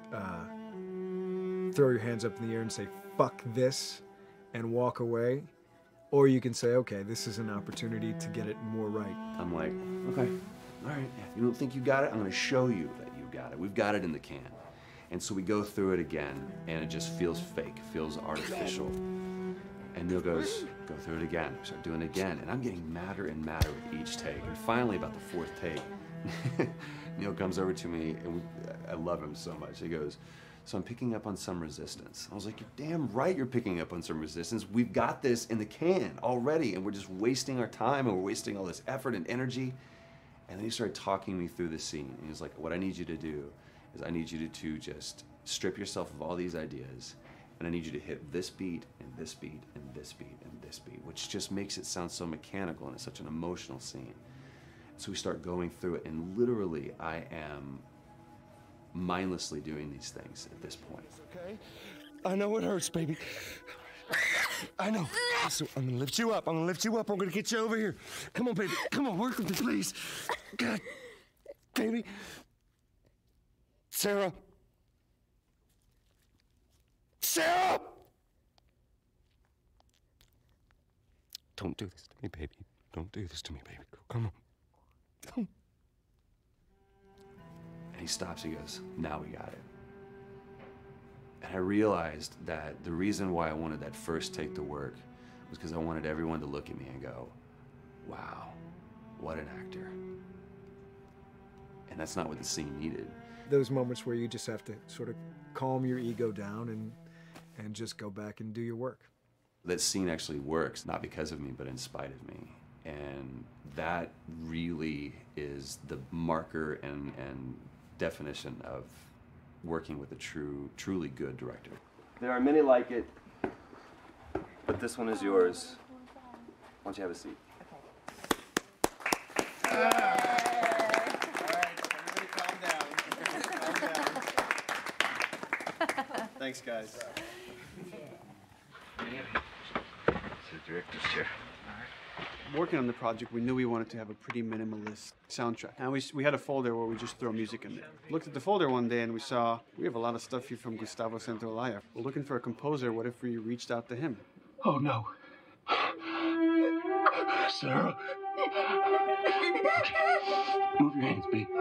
S24: throw your hands up in the air and say, fuck this, and walk away, or you can say, okay, this is an opportunity to get it more right.
S13: I'm like, okay, all right, if you don't think you got it, I'm gonna show you that you got it. We've got it in the can. And so we go through it again, and it just feels fake, feels artificial. And Neil goes, go through it again. We start doing it again, and I'm getting madder and madder with each take. And finally, about the fourth take, Neil comes over to me, and I love him so much. He goes, so I'm picking up on some resistance. I was like, you're damn right you're picking up on some resistance. We've got this in the can already, and we're just wasting our time, and we're wasting all this effort and energy. And then he started talking me through the scene. And he was like, what I need you to do is I need you to just strip yourself of all these ideas, and I need you to hit this beat, and this beat, and this beat, and this beat, which just makes it sound so mechanical, and it's such an emotional scene. So we start going through it, and literally I am mindlessly doing these things at this point.
S22: Okay? I know it hurts, baby. I know. So I'm gonna lift you up. I'm gonna lift you up. I'm gonna get you over here. Come on, baby. Come on, work with me, please. God, baby. Sarah. Sarah! Don't do this to me, baby. Don't do this to me, baby. Come on.
S13: And he stops, he goes, now we got it. And I realized that the reason why I wanted that first take to work was because I wanted everyone to look at me and go, wow, what an actor. And that's not what the scene needed.
S24: Those moments where you just have to sort of calm your ego down and just go back and do your work.
S13: That scene actually works, not because of me, but in spite of me. And that really is the marker and definition of working with a truly good director. There are many like it, but this one is yours. Why don't you have a seat?
S7: Thanks, guys.
S13: It's the director's chair.
S7: Working on the project, we knew we wanted to have a pretty minimalist soundtrack. And we had a folder where we just throw music in there. Looked at the folder one day and we saw, we have a lot of stuff here from Gustavo Santaolalla. We're looking for a composer. What if we reached out to him?
S22: Oh, no. Sarah. Move your hands, baby. I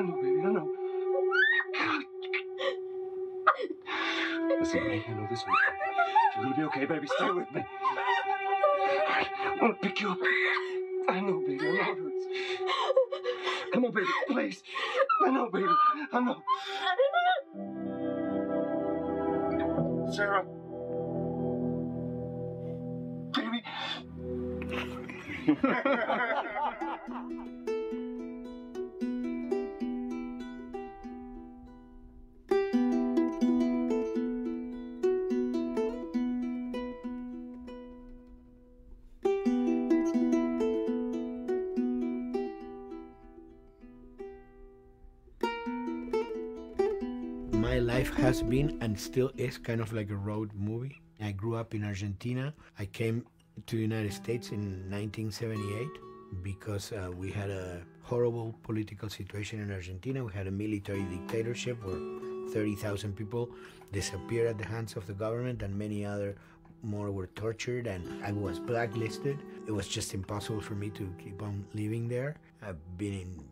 S22: know, baby, I know. Listen to me, I know this one. You're gonna be okay, baby. Stay with me. I want to pick you up. I know, baby. I know it hurts. Come on, baby. Please. I know, baby. I know. Sarah. Baby.
S3: My life has been and still is kind of like a road movie. I grew up in Argentina. I came to the United States in 1978 because we had a horrible political situation in Argentina. We had a military dictatorship where 30,000 people disappeared at the hands of the government and many other more were tortured, and I was blacklisted. It was just impossible for me to keep on living there. I've been in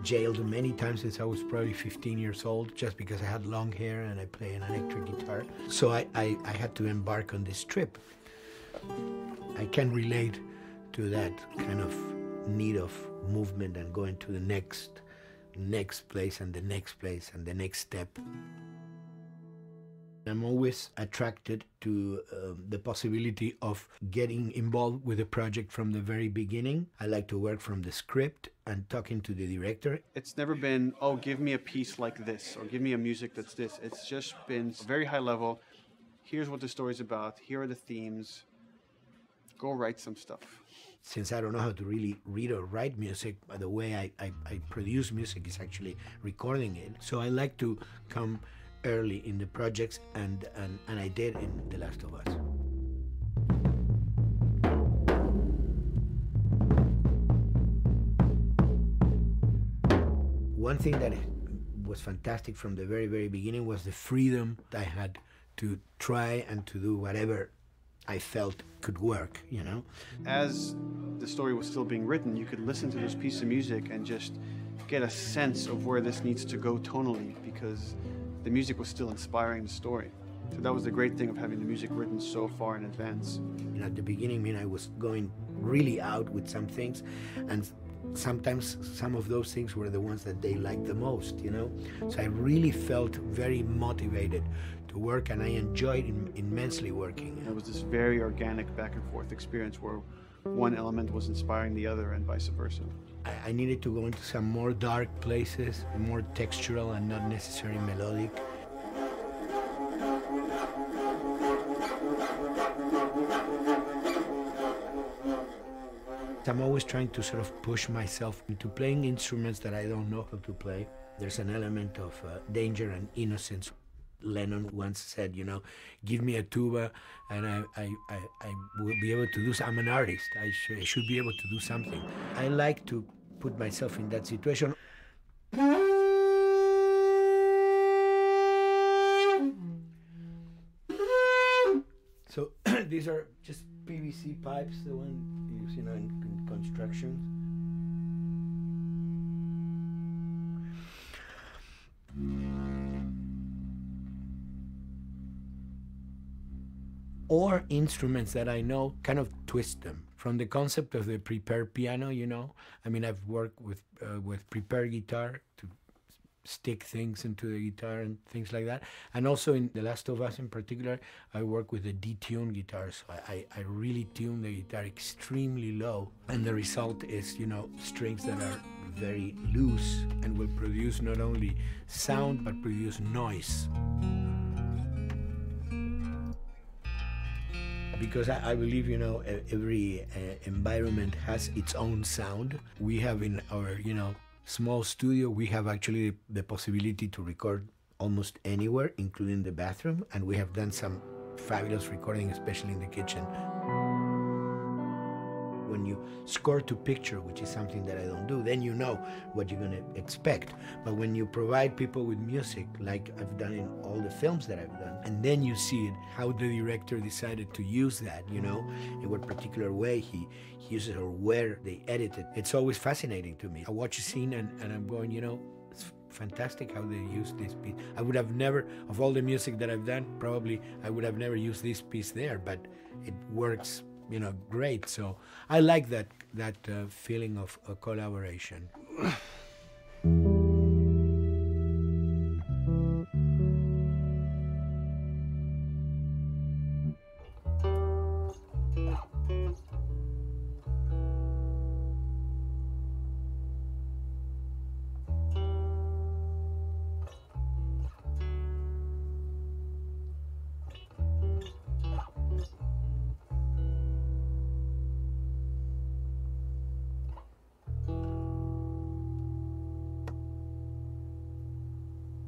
S3: jailed many times since I was probably 15 years old just because I had long hair and I play an electric guitar. So I had to embark on this trip. I can relate to that kind of need of movement and going to the next place and the next place and the next step. I'm always attracted to the possibility of getting involved with a project from the very beginning. I like to work from the script and talking to the director.
S7: It's never been, oh, give me a piece like this or give me a music that's this. It's just been very high level. Here's what the story's about. Here are the themes. Go write some stuff.
S3: Since I don't know how to really read or write music, the way I produce music is actually recording it. So I like to come early in the projects, and I did in The Last of Us. one thing that was fantastic from the very, very beginning was the freedom I had to try and to do whatever I felt could work, you know?
S7: As the story was still being written, you could listen to this piece of music and just get a sense of where this needs to go tonally, because the music was still inspiring the story. So that was the great thing of having the music written so far in advance.
S3: You know, at the beginning, I mean, I was going really out with some things, and sometimes some of those things were the ones that they liked the most, you know? So I really felt very motivated to work, and I enjoyed immensely working.
S7: It was this very organic back and forth experience where one element was inspiring the other and vice versa.
S3: I needed to go into some more dark places, more textural and not necessarily melodic. I'm always trying to sort of push myself into playing instruments that I don't know how to play. There's an element of danger and innocence. Lennon once said, you know, give me a tuba and I will be able to do something. I'm an artist. I should be able to do something. I like to put myself in that situation. So these are just PVC pipes, the one used, you know, in construction. Or instruments that I know, kind of twist them. From the concept of the prepared piano, you know, I mean, I've worked with prepared guitar to stick things into the guitar and things like that. And also in The Last of Us in particular, I work with a detuned guitar. So I really tune the guitar extremely low. And the result is, you know, strings that are very loose and will produce not only sound, but produce noise. Because I believe, you know, every environment has its own sound. We have in our, you know, small studio, we have actually the possibility to record almost anywhere, including the bathroom, and we have done some fabulous recording, especially in the kitchen. When you score to picture, which is something that I don't do, then you know what you're going to expect. But when you provide people with music, like I've done in all the films that I've done, and then you see it, how the director decided to use that, you know, in what particular way he uses or where they edit it. It's always fascinating to me. I watch a scene and I'm going, you know, it's fantastic how they use this piece. I would have never, of all the music that I've done, probably I would have never used this piece there, but it works, you know, great. So I like that feeling of collaboration.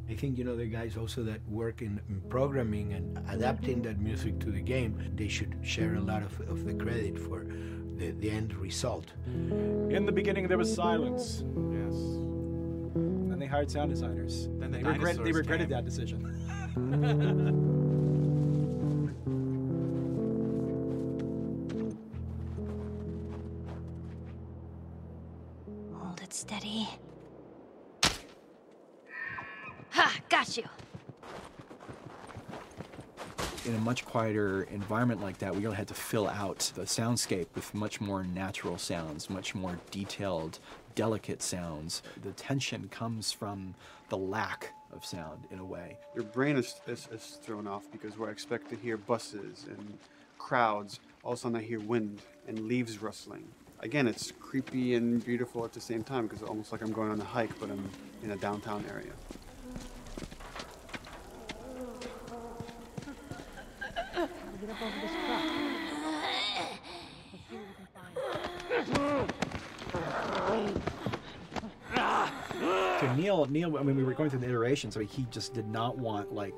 S3: I think, you know, the guys also that work in programming and adapting that music to the game, they should share a lot of the credit for the end result.
S10: In the beginning, there was silence. Yes. Then they hired sound designers. Then they regretted that decision.
S19: Hold it steady. Ha! Got you!
S10: In a much quieter environment like that, we really had to fill out the soundscape with much more natural sounds, much more detailed, delicate sounds. The tension comes from the lack of sound, in a way.
S7: Your brain is thrown off because where I expect to hear buses and crowds, all of a sudden I hear wind and leaves rustling. Again, it's creepy and beautiful at the same time because it's almost like I'm going on a hike, but I'm in a downtown area.
S19: Get up over this crop.
S10: To Neil, I mean, we were going through the iterations, so he just did not want, like,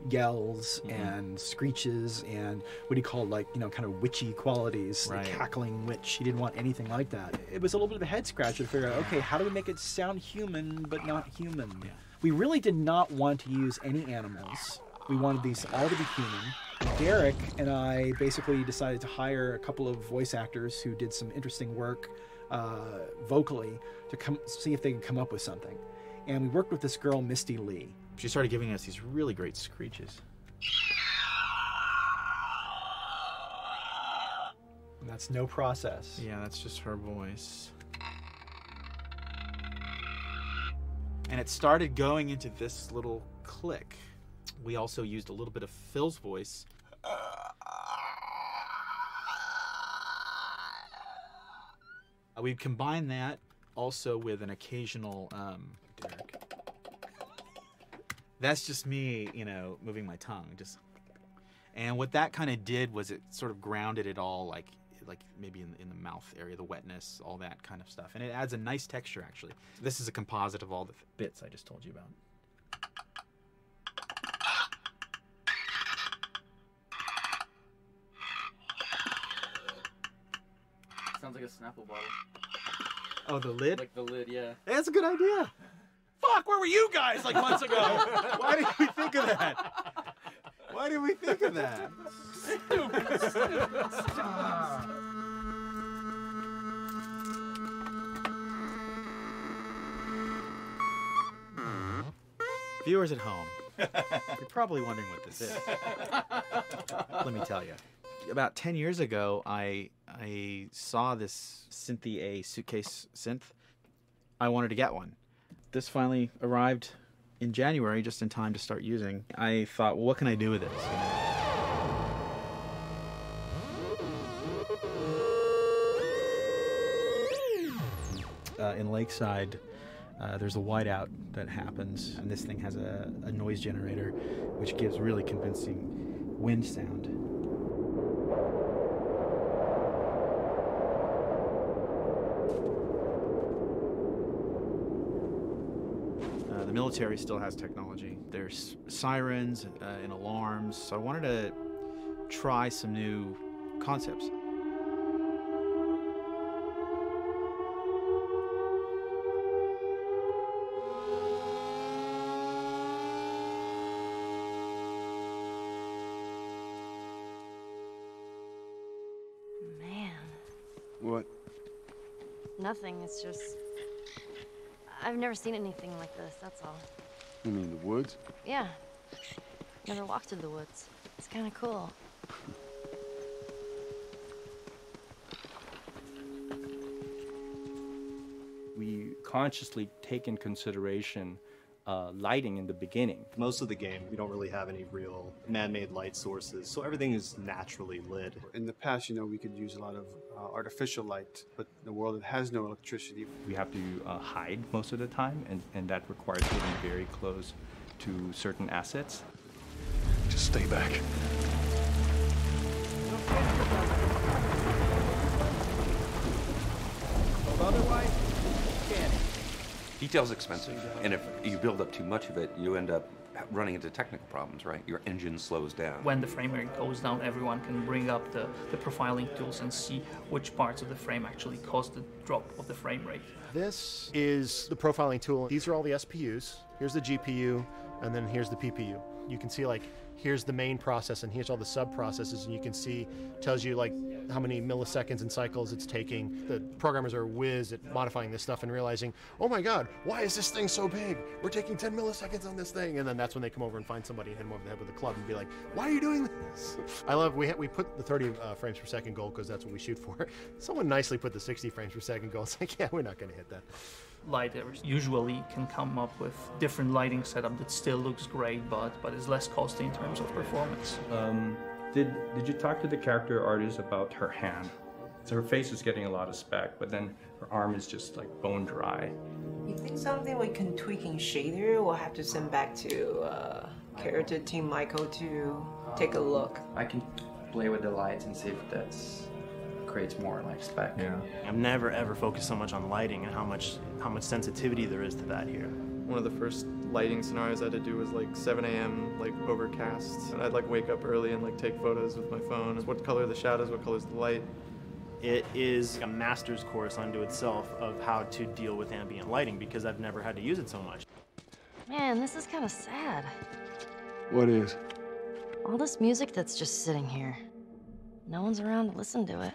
S10: yells and screeches and what he called, like, kind of witchy qualities,
S12: Right.
S10: the cackling witch. He didn't want anything like that. It was a little bit of a head scratcher to figure out, okay, how do we make it sound human but not human? Yeah. We really did not want to use any animals. We wanted these all to be human. Derek and I basically decided to hire a couple of voice actors who did some interesting work vocally to see if they could come up with something. And we worked with this girl, Misty Lee.
S12: She started giving us these really great screeches.
S10: And that's no process.
S12: Yeah, that's just her voice. And it started going into this little click. We also used a little bit of Phil's voice. We'd combine that also with an occasional, Derek. That's just me, moving my tongue. And what that kind of did was it sort of grounded it all, like maybe in the mouth area, the wetness, all that kind of stuff. And it adds a nice texture, actually. This is a composite of all the bits I just told you about.
S16: Sounds like a Snapple bottle.
S12: Oh, the lid?
S16: Like the lid, yeah.
S12: Hey, that's a good idea. Fuck, where were you guys like months ago? Why did we think of that? Why did we think of that? Viewers at home, you're probably wondering what this is. Let me tell you. About 10 years ago, I saw this Synthy A suitcase synth. I wanted to get one. This finally arrived in January, just in time to start using. I thought, well, what can I do with this? In Lakeside, there's a whiteout that happens, and this thing has a noise generator, which gives really convincing wind sound. The military still has technology. There's sirens and alarms, so I wanted to try some new concepts.
S19: Man.
S7: What?
S19: Nothing, it's just... I've never seen anything like this, that's all.
S15: You mean the woods?
S19: Yeah. Never walked through the woods. It's kind of cool.
S17: We consciously take in consideration lighting in the beginning.
S18: Most of the game, we don't really have any real man-made light sources, so everything is naturally lit.
S7: In the past, we could use a lot of artificial light, but in a world that has no electricity,
S17: We have to hide most of the time, and that requires getting very close to certain assets.
S15: Just stay back.
S17: Otherwise, can't.
S13: Detail's expensive, and if you build up too much of it, you end up running into technical problems, right? Your engine slows down.
S20: When the frame rate goes down, everyone can bring up the profiling tools and see which parts of the frame actually cause the drop of the frame rate.
S21: This is the profiling tool. These are all the SPUs. Here's the GPU, and then here's the PPU. You can see, like, here's the main process, and here's all the sub-processes, and you can see, tells you, like, how many milliseconds and cycles it's taking. The programmers are whiz at modifying this stuff and realizing, oh my God, why is this thing so big? We're taking 10 milliseconds on this thing. And then that's when they come over and find somebody and hit them over the head with a club and be like, why are you doing this? I love, we put the 30 frames per second goal because that's what we shoot for. Someone nicely put the 60 frames per second goal. It's like, yeah, we're not going to hit that.
S20: Lighters usually can come up with different lighting setup that still looks great, but is less costly in terms of performance.
S17: Did you talk to the character artist about her hand? So her face is getting a lot of spec, but then her arm is just like bone dry.
S25: You think something we can tweak in shader? We'll have to send back to character team Michael to take a look.
S16: I can play with the lights and see if that's creates more like spec.
S18: Yeah. I've never ever focused so much on lighting and how much sensitivity there is to that here.
S1: One of the first lighting scenarios I had to do was like 7 a.m., like overcast. And I'd like wake up early and like take photos with my phone. What color are the shadows, what color is the light?
S18: It is a master's course unto itself of how to deal with ambient lighting because I've never had to use it so much.
S19: Man, this is kind of sad.
S15: What is?
S19: All this music that's just sitting here. No one's around to listen to it.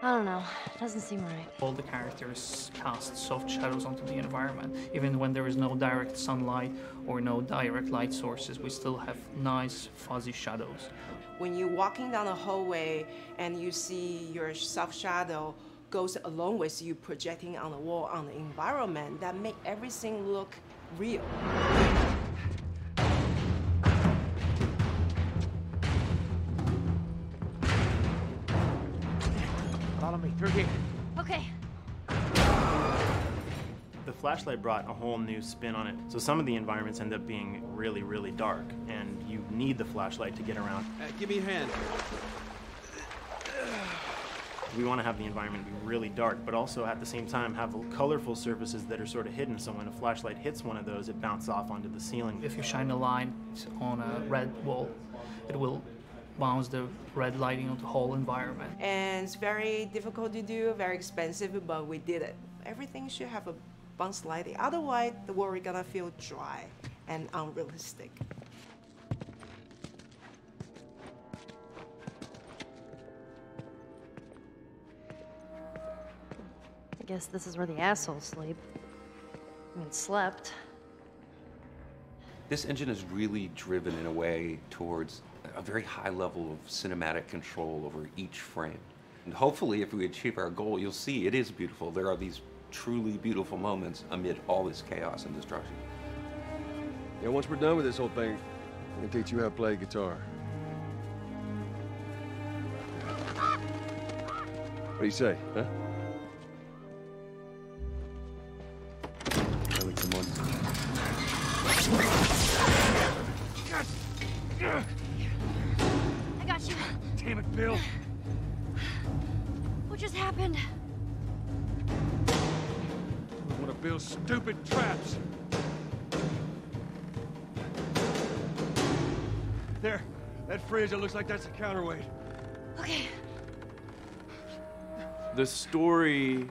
S19: I don't know. It doesn't seem right.
S20: All the characters cast soft shadows onto the environment. Even when there is no direct sunlight or no direct light sources, we still have nice fuzzy shadows.
S25: When you're walking down a hallway and you see your soft shadow goes along with you projecting on the wall on the environment, that make everything look real.
S2: Follow me through here.
S19: Okay.
S18: The flashlight brought a whole new spin on it. So some of the environments end up being really, really dark, and you need the flashlight to get around.
S1: Give me a hand.
S18: We want to have the environment be really dark, but also at the same time have colorful surfaces that are sort of hidden, so when a flashlight hits one of those, it bounces off onto the ceiling.
S20: If you shine a light on a red wall, it will bounce the red lighting on the whole environment.
S25: And it's very difficult to do, very expensive, but we did it. Everything should have a bounce lighting, otherwise the world is gonna feel dry and unrealistic.
S19: I guess this is where the assholes sleep. I mean, slept.
S13: This engine is really driven in a way towards a very high level of cinematic control over each frame. And hopefully, if we achieve our goal, you'll see it is beautiful. There are these truly beautiful moments amid all this chaos and destruction.
S15: Yeah, once we're done with this whole thing, I'm gonna teach you how to play guitar. What do you say, huh? Ellie, come on.
S19: I got you.
S15: Damn it, Bill.
S19: What just happened?
S15: One of Bill's stupid traps. There, that fridge, it looks like that's a counterweight.
S19: Okay.
S1: The story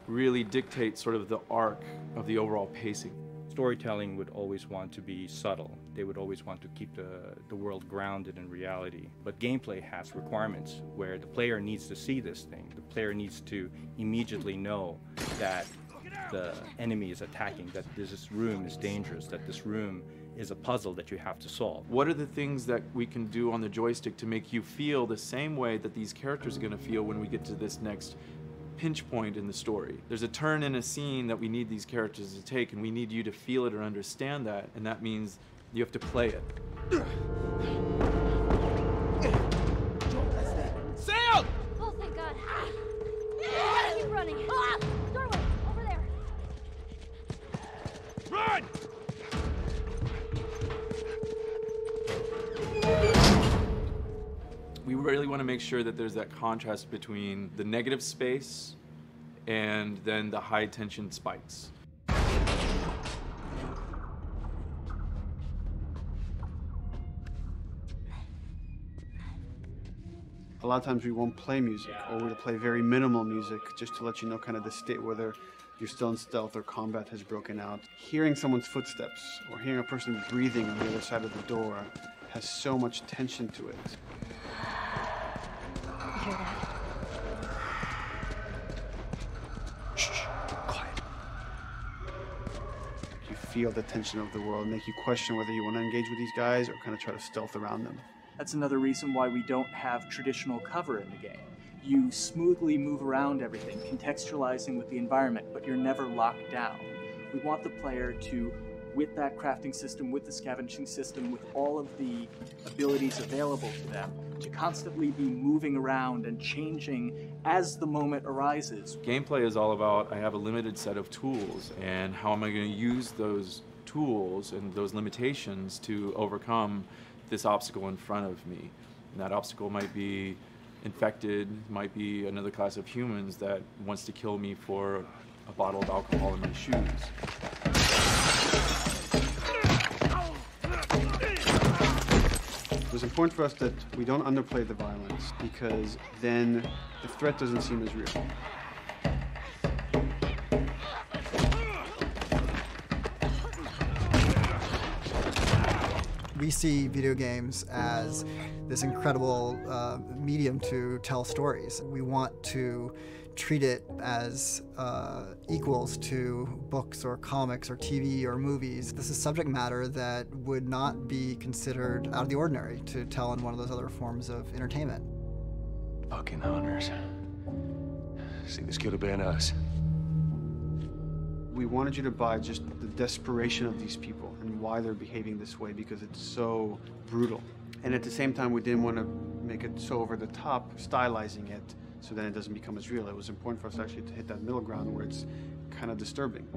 S1: really dictates sort of the arc of the overall pacing.
S17: Storytelling would always want to be subtle. They would always want to keep the world grounded in reality. But gameplay has requirements where the player needs to see this thing. The player needs to immediately know that the enemy is attacking, that this room is dangerous, that this room is a puzzle that you have to solve.
S1: What are the things that we can do on the joystick to make you feel the same way that these characters are going to feel when we get to this next pinch point in the story? There's a turn in a scene that we need these characters to take, and we need you to feel it or understand that, and that means you have to play it.
S19: Sail! Oh, thank God. Gotta keep running. Doorway, over there.
S15: Run!
S1: We really want to make sure that there's that contrast between the negative space and then the high tension spikes.
S7: A lot of times we won't play music, or we'll play very minimal music just to let you know kind of the state, whether you're still in stealth or combat has broken out. Hearing someone's footsteps or hearing a person breathing on the other side of the door has so much tension to it.
S19: You hear that?
S7: Shh, quiet. You feel the tension of the world, make you question whether you want to engage with these guys or kind of try to stealth around them.
S5: That's another reason why we don't have traditional cover in the game. You smoothly move around everything, contextualizing with the environment, but you're never locked down. We want the player to, with that crafting system, with the scavenging system, with all of the abilities available to them, to constantly be moving around and changing as the moment arises.
S1: Gameplay is all about, I have a limited set of tools, and how am I going to use those tools and those limitations to overcome this obstacle in front of me. And that obstacle might be infected, might be another class of humans that wants to kill me for a bottle of alcohol in my shoes.
S7: It was important for us that we don't underplay the violence, because then the threat doesn't seem as real.
S4: We see video games as this incredible medium to tell stories. We want to treat it as equals to books or comics or TV or movies. This is subject matter that would not be considered out of the ordinary to tell in one of those other forms of entertainment.
S22: Fucking hunters. See, this could have been us.
S7: We wanted you to buy just the desperation of these people and why they're behaving this way, because it's so brutal. And at the same time, we didn't want to make it so over the top, stylizing it, so then it doesn't become as real. It was important for us actually to hit that middle ground where it's kind of disturbing.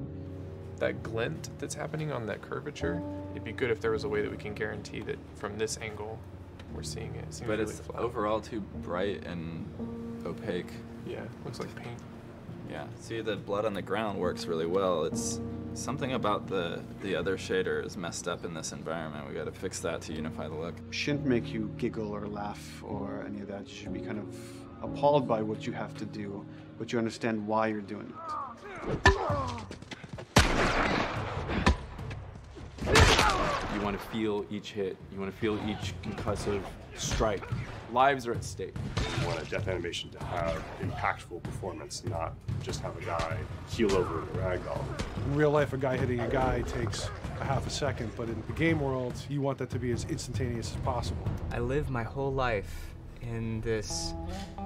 S6: That glint that's happening on that curvature, it'd be good if there was a way that we can guarantee that from this angle, we're seeing it.
S8: But really it's flat. Overall too bright and opaque.
S6: Yeah, looks like paint.
S8: Yeah, see, the blood on the ground works really well. It's something about the other shader is messed up in this environment. We got to fix that to unify the look.
S7: Shouldn't make you giggle or laugh or any of that. You should be kind of appalled by what you have to do, but you understand why you're doing it.
S1: You want to feel each hit. You want to feel each concussive strike. Lives are at stake.
S11: You want a death animation to have impactful performance, not just have a guy keel over in a ragdoll.
S14: In real life, a guy hitting a guy takes a half a second, but in the game world, you want that to be as instantaneous as possible.
S26: I lived my whole life in this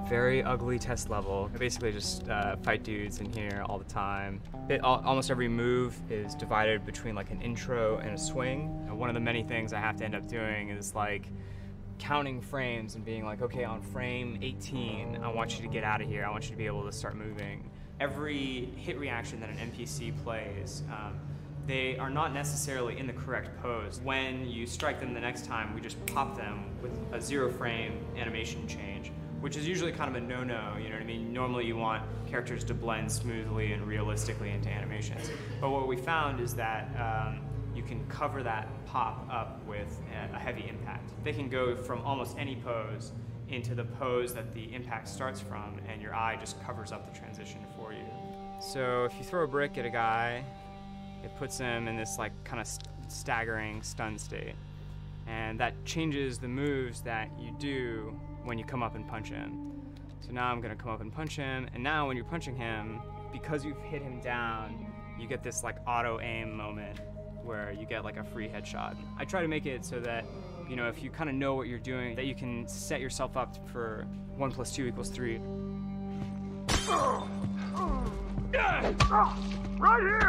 S26: very ugly test level. I basically just fight dudes in here all the time. Almost every move is divided between like an intro and a swing. And one of the many things I have to end up doing is like counting frames and being like, okay, on frame 18, I want you to get out of here. I want you to be able to start moving. Every hit reaction that an NPC plays, they are not necessarily in the correct pose. When you strike them the next time, we just pop them with a 0 frame animation change, which is usually kind of a no-no, you know what I mean? Normally you want characters to blend smoothly and realistically into animations. But what we found is that you can cover that pop up with a heavy impact. They can go from almost any pose into the pose that the impact starts from, and your eye just covers up the transition for you. So if you throw a brick at a guy, it puts him in this like kind of staggering stun state. And that changes the moves that you do when you come up and punch him. So now I'm gonna come up and punch him, and now when you're punching him, because you've hit him down, you get this like auto aim moment where you get like a free headshot. I try to make it so that, you know, if you kind of know what you're doing, that you can set yourself up for 1 + 2 = 3.
S2: Right here!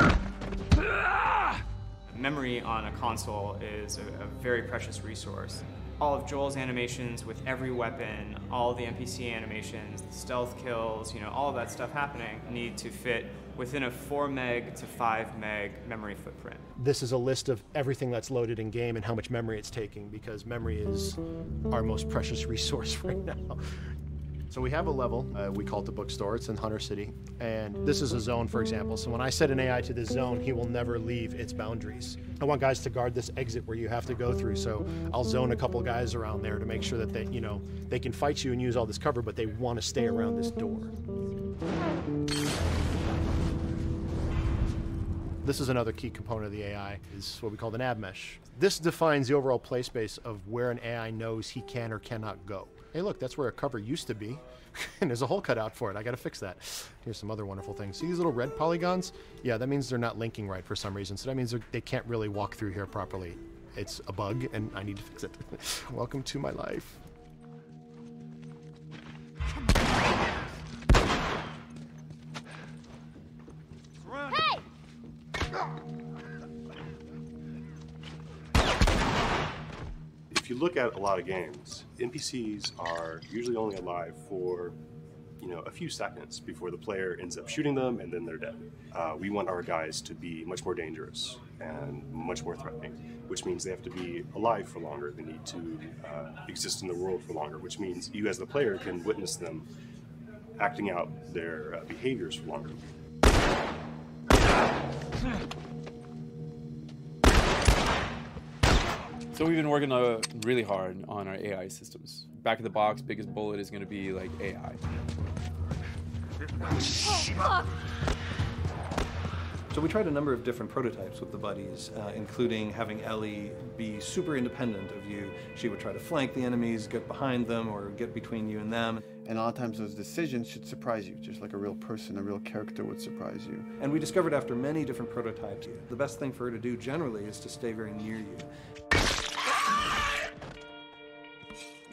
S26: Memory on a console is a very precious resource. All of Joel's animations with every weapon, all the NPC animations, the stealth kills, you know, all of that stuff happening need to fit within a 4 meg to 5 meg memory footprint.
S21: This is a list of everything that's loaded in game and how much memory it's taking, because memory is our most precious resource right now. So we have a level, we call it the bookstore, it's in Hunter City, and this is a zone, for example. So when I set an AI to this zone, he will never leave its boundaries. I want guys to guard this exit where you have to go through, so I'll zone a couple guys around there to make sure that they, you know, they can fight you and use all this cover, but they want to stay around this door. This is another key component of the AI, is what we call the nav mesh. This defines the overall play space of where an AI knows he can or cannot go. Hey look, that's where a cover used to be, and there's a hole cut out for it. I gotta fix that. Here's some other wonderful things. See these little red polygons? Yeah, that means they're not linking right for some reason, so that means they can't really walk through here properly. It's a bug, and I need to fix it. Welcome to my life.
S2: Hey!
S11: If you look at a lot of games, NPCs are usually only alive for, you know, a few seconds before the player ends up shooting them and then they're dead. We want our guys to be much more dangerous and much more threatening, which means they have to be alive for longer. They need to exist in the world for longer, which means you as the player can witness them acting out their behaviors for longer.
S1: So we've been working really hard on our AI systems. Back of the box, biggest bullet is going to be like AI.
S3: So we tried a number of different prototypes with the buddies, including having Ellie be super independent of you. She would try to flank the enemies, get behind them, or get between you and them.
S7: And a lot of times those decisions should surprise you, just like a real person, a real character would surprise you.
S3: And we discovered after many different prototypes, the best thing for her to do generally is to stay very near you.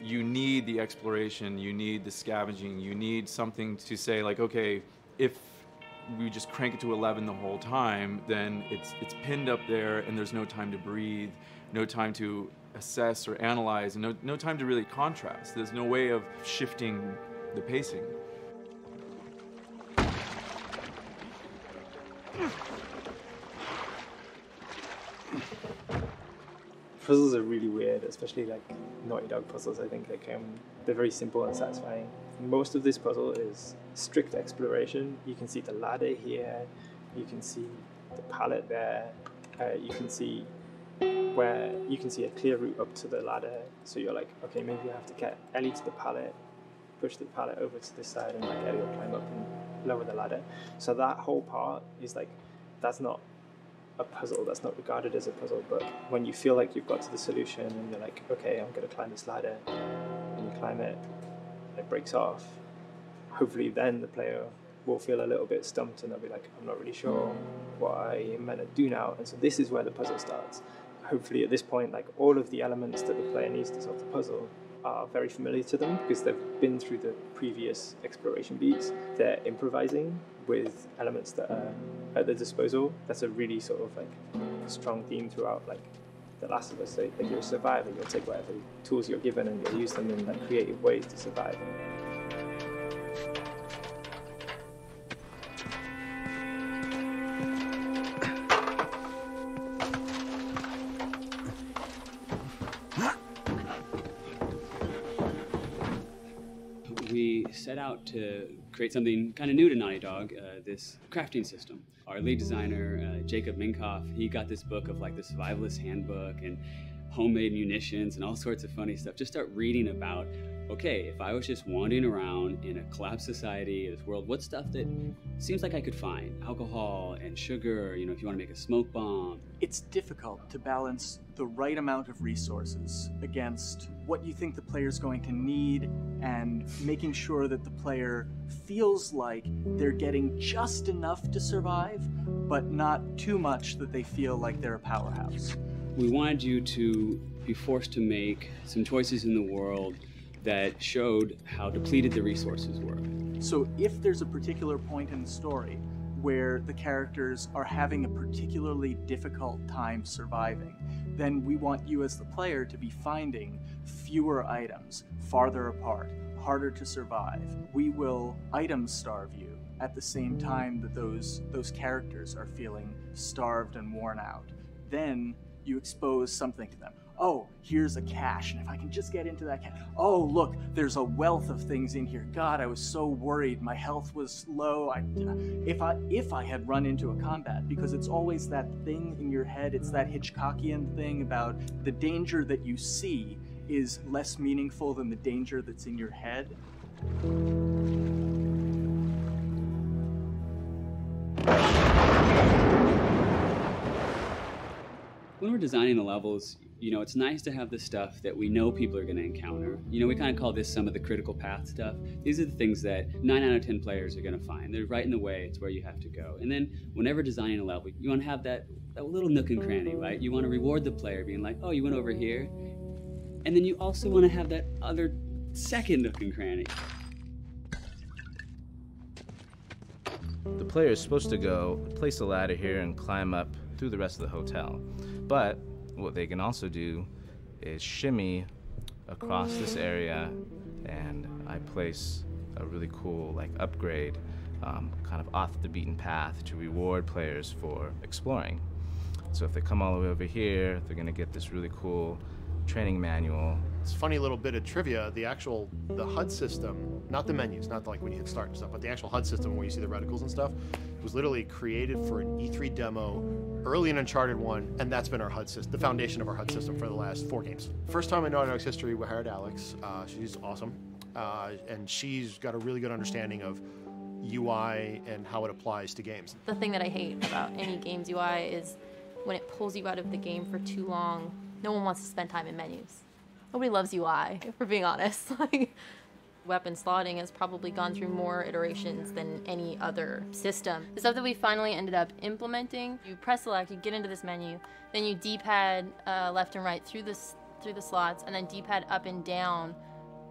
S1: You need the exploration, you need the scavenging, you need something to say like, okay, if we just crank it to 11 the whole time, then it's pinned up there and there's no time to breathe, no time to assess or analyze, and no time to really contrast. There's no way of shifting the pacing.
S9: Puzzles are really weird, especially like Naughty Dog puzzles. I think they're very simple and satisfying. Most of this puzzle is strict exploration. You can see the ladder here, you can see the pallet there, you can see a clear route up to the ladder. So you're like, okay, maybe you have to get Ellie to the pallet, push the pallet over to this side, and like Ellie will climb up and lower the ladder. So that whole part is like, that's not a puzzle, that's not regarded as a puzzle, but when you feel like you've got to the solution and you're like, okay, I'm going to climb this ladder, and you climb it, and it breaks off, hopefully then the player will feel a little bit stumped and they'll be like, I'm not really sure what I am meant to do now, and so this is where the puzzle starts. Hopefully at this point, like all of the elements that the player needs to solve the puzzle are very familiar to them because they've been through the previous exploration beats. They're improvising with elements that are at their disposal. That's a really sort of like strong theme throughout like The Last of Us. So, like you're a survivor, you'll take whatever tools you're given and you'll use them in like creative ways to survive.
S10: We set out to create something kind of new to Naughty Dog, this crafting system. Our lead designer, Jacob Minkoff, he got this book of like the survivalist handbook and homemade munitions and all sorts of funny stuff. Just start reading about, okay, if I was just wandering around in a collapsed society, this world, what stuff that seems like I could find? Alcohol and sugar, you know, if you want to make a smoke bomb.
S5: It's difficult to balance the right amount of resources against what you think the player's going to need and making sure that the player feels like they're getting just enough to survive, but not too much that they feel like they're a powerhouse.
S10: We wanted you to be forced to make some choices in the world that showed how depleted the resources were.
S5: So if there's a particular point in the story where the characters are having a particularly difficult time surviving, then we want you as the player to be finding fewer items, farther apart, harder to survive. We will item starve you at the same time that those characters are feeling starved and worn out. Then you expose something to them. Oh, here's a cache, and if I can just get into that cache. Oh, look, there's a wealth of things in here. God, I was so worried. My health was low. If I had run into a combat, because it's always that thing in your head, it's that Hitchcockian thing about the danger that you see is less meaningful than the danger that's in your head.
S10: When we're designing the levels, you know, it's nice to have the stuff that we know people are going to encounter. You know, we kind of call this some of the critical path stuff. These are the things that 9 out of 10 players are going to find. They're right in the way. It's where you have to go. And then whenever designing a level, you want to have that little nook and cranny, right? You want to reward the player being like, oh, you went over here. And then you also want to have that other second nook and cranny.
S12: The player is supposed to go place a ladder here and climb up through the rest of the hotel. But what they can also do is shimmy across this area, and I place a really cool like upgrade kind of off the beaten path to reward players for exploring. So if they come all the way over here, they're gonna get this really cool training manual.
S21: It's a funny little bit of trivia. The HUD system, not the menus, not like when you hit start and stuff, but the actual HUD system where you see the reticles and stuff, it was literally created for an E3 demo early in Uncharted 1, and that's been our HUD system, the foundation of our HUD system for the last 4 games. First time in Naughty Dog's history, we hired Alex. She's awesome, and she's got a really good understanding of UI and how it applies to games.
S16: The thing that I hate about any game's UI is when it pulls you out of the game for too long. No one wants to spend time in menus. Nobody loves UI, if we're being honest. Like, weapon slotting has probably gone through more iterations than any other system. The stuff that we finally ended up implementing, you press select, you get into this menu, then you D-pad left and right through the slots, and then D-pad up and down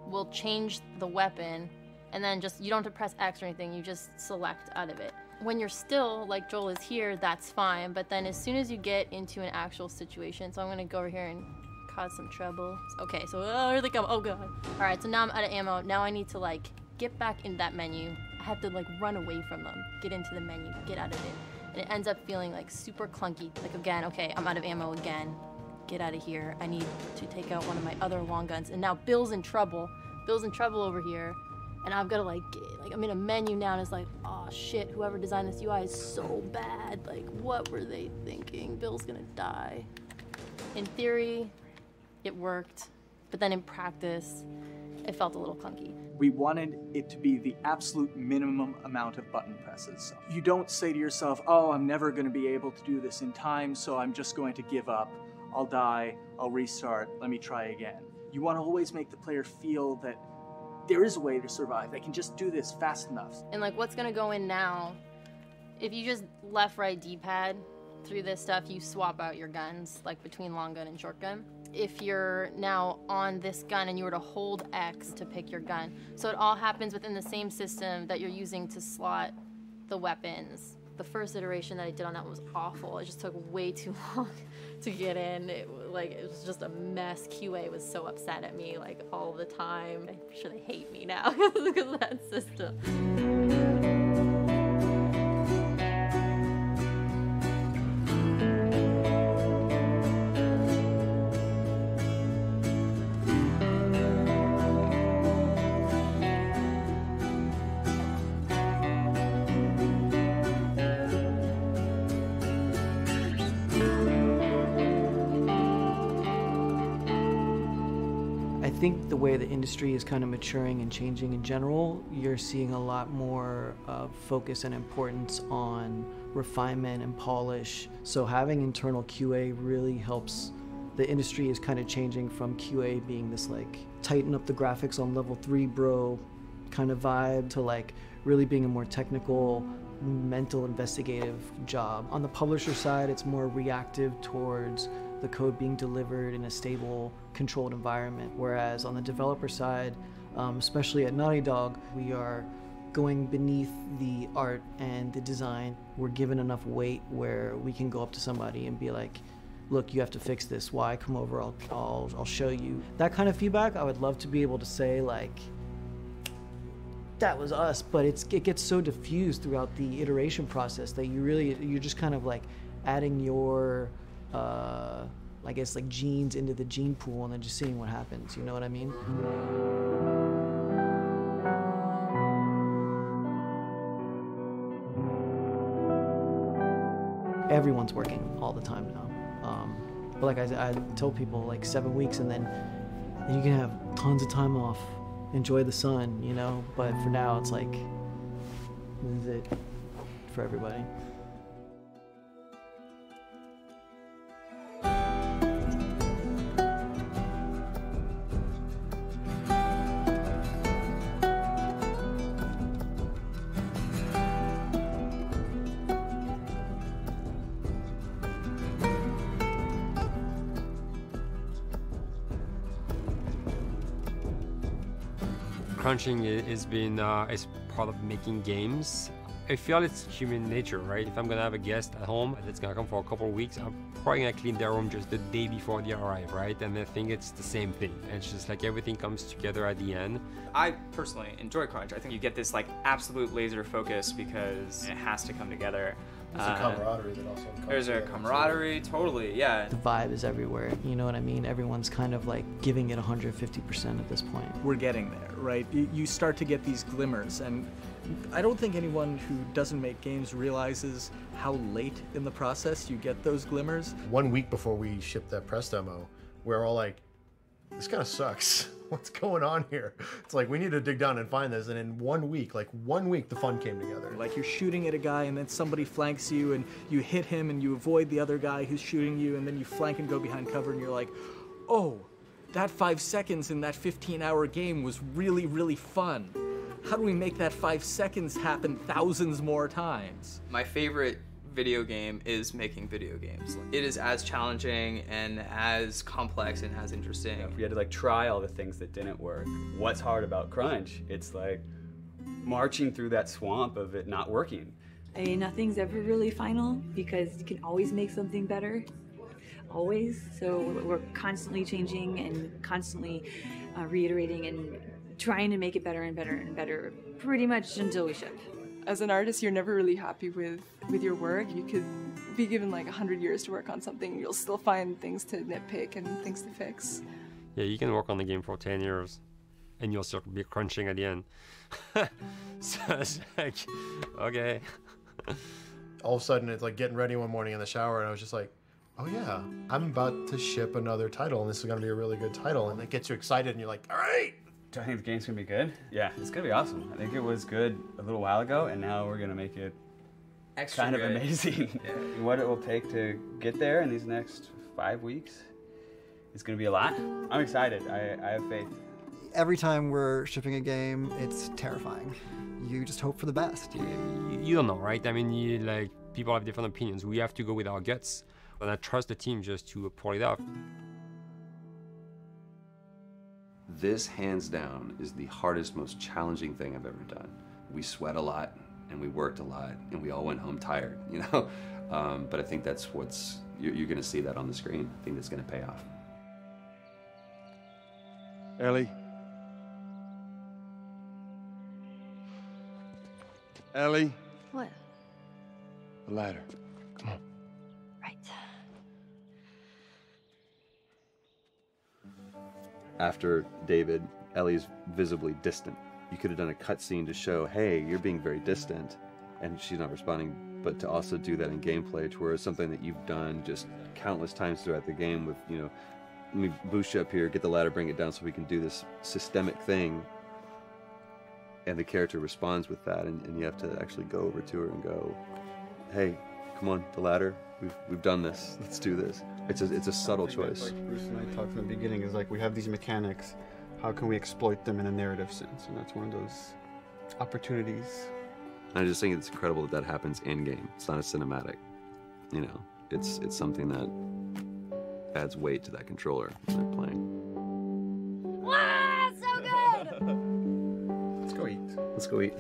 S16: will change the weapon, and then just, you don't have to press X or anything, you just select out of it. When you're still, like Joel is here, that's fine, but then as soon as you get into an actual situation, so I'm gonna go over here and cause some trouble. Okay, so here they come, oh god. All right, so now I'm out of ammo. Now I need to like get back in that menu. I have to like run away from them, get into the menu, get out of it. And it ends up feeling like super clunky. Like again, okay, I'm out of ammo again. Get out of here. I need to take out one of my other long guns. And now Bill's in trouble. Bill's in trouble over here. And I've got to like I'm in a menu now and it's like, oh shit, whoever designed this UI is so bad. Like, what were they thinking? Bill's gonna die. In theory, it worked, but then in practice, it felt a little clunky.
S5: We wanted it to be the absolute minimum amount of button presses. You don't say to yourself, oh, I'm never going to be able to do this in time, so I'm just going to give up. I'll die, I'll restart, let me try again. You want to always make the player feel that there is a way to survive. They can just do this fast enough.
S16: And like what's going to go in now, if you just left, right, D-pad through this stuff, you swap out your guns, like between long gun and short gun. If you're now on this gun and you were to hold X to pick your gun. So it all happens within the same system that you're using to slot the weapons. The first iteration that I did on that was awful. It just took way too long to get in. It was just a mess. QA was so upset at me like all the time. I'm sure they hate me now because of that system.
S18: I think the way the industry is kind of maturing and changing in general, you're seeing a lot more focus and importance on refinement and polish. So having internal QA really helps. The industry is kind of changing from QA being this like tighten up the graphics on level 3 bro kind of vibe to like really being a more technical, mental investigative job. On the publisher side, it's more reactive towards the code being delivered in a stable, controlled environment. Whereas on the developer side, especially at Naughty Dog, we are going beneath the art and the design. We're given enough weight where we can go up to somebody and be like, look, you have to fix this. Why? Come over, I'll show you. That kind of feedback, I would love to be able to say like, that was us, but it gets so diffused throughout the iteration process that you're just kind of like adding your I guess like genes into the gene pool and then just seeing what happens, you know what I mean? Everyone's working all the time now. But like I tell people, like 7 weeks and then you can have tons of time off, enjoy the sun, you know? But for now it's like, this is it for everybody.
S20: Crunching has been is part of making games. I feel it's human nature, right? If I'm gonna have a guest at home that's gonna come for a couple of weeks, I'm probably gonna clean their room just the day before they arrive, right? And I think it's the same thing. It's just like everything comes together at the end.
S23: I personally enjoy crunch. I think you get this like absolute laser focus because it has to come together.
S21: There's a camaraderie that also comes
S26: There's a
S21: together.
S26: camaraderie, totally, yeah.
S18: The vibe is everywhere, you know what I mean? Everyone's kind of like giving it 150% at this point.
S5: We're getting there, right? You start to get these glimmers, and I don't think anyone who doesn't make games realizes how late in the process you get those glimmers.
S21: 1 week before we shipped that press demo, we're all like, this kind of sucks. What's going on here? It's like, we need to dig down and find this. And in 1 week, like 1 week, the fun came together.
S5: Like you're shooting at a guy and then somebody flanks you and you hit him and you avoid the other guy who's shooting you and then you flank and go behind cover and you're like, oh, that 5 seconds in that 15-hour game was really, really fun. How do we make that 5 seconds happen thousands more times?
S26: My favorite video game is making video games. It is as challenging and as complex and as interesting.
S13: We had to like try all the things that didn't work. What's hard about Crunch? It's like marching through that swamp of it not working.
S15: I mean, nothing's ever really final because you can always make something better, always. So we're constantly changing and constantly reiterating and trying to make it better and better and better pretty much until we ship.
S17: As an artist, you're never really happy with your work. You could be given like 100 years to work on something, you'll still find things to nitpick and things to fix.
S20: Yeah, you can work on the game for 10 years and you'll still be crunching at the end. So it's like, okay.
S21: All of a sudden, it's like getting ready one morning in the shower, and I was just like, oh yeah, I'm about to ship another title, and this is going to be a really good title, and it gets you excited, and you're like, all right.
S13: Do I think the game's gonna be good? Yeah, it's gonna be awesome. I think it was good a little while ago, and now we're gonna make it
S26: extra
S13: kind of
S26: good.
S13: amazing.
S26: Yeah.
S13: What it will take to get there in these next 5 weeks, it's gonna be a lot. I'm excited. I have faith.
S4: Every time we're shipping a game, it's terrifying. You just hope for the best.
S20: You don't know, right? I mean, like, people have different opinions. We have to go with our guts, and I trust the team just to pull it off.
S23: This, hands down, is the hardest, most challenging thing I've ever done. We sweat a lot, and we worked a lot, and we all went home tired, you know? But I think that's what's, you're gonna see that on the screen. I think that's gonna pay off.
S7: Ellie. Ellie.
S19: What?
S7: The ladder. Come on.
S19: Right.
S23: After David, Ellie's visibly distant. You could have done a cutscene to show, hey, you're being very distant, and she's not responding, but to also do that in gameplay, to where it's something that you've done just countless times throughout the game with, you know, let me boost you up here, get the ladder, bring it down so we can do this systemic thing, and the character responds with that, and you have to actually go over to her and go, hey, come on, the ladder, we've done this, let's do this. It's a subtle choice.
S7: Like Bruce and I talked in the beginning, is like, we have these mechanics, how can we exploit them in a narrative sense? And that's one of those opportunities.
S23: I just think it's incredible that that happens in-game. It's not a cinematic, you know, it's something that adds weight to that controller when they're playing.
S19: Wow, so good!
S7: Let's go eat.
S23: Let's go eat.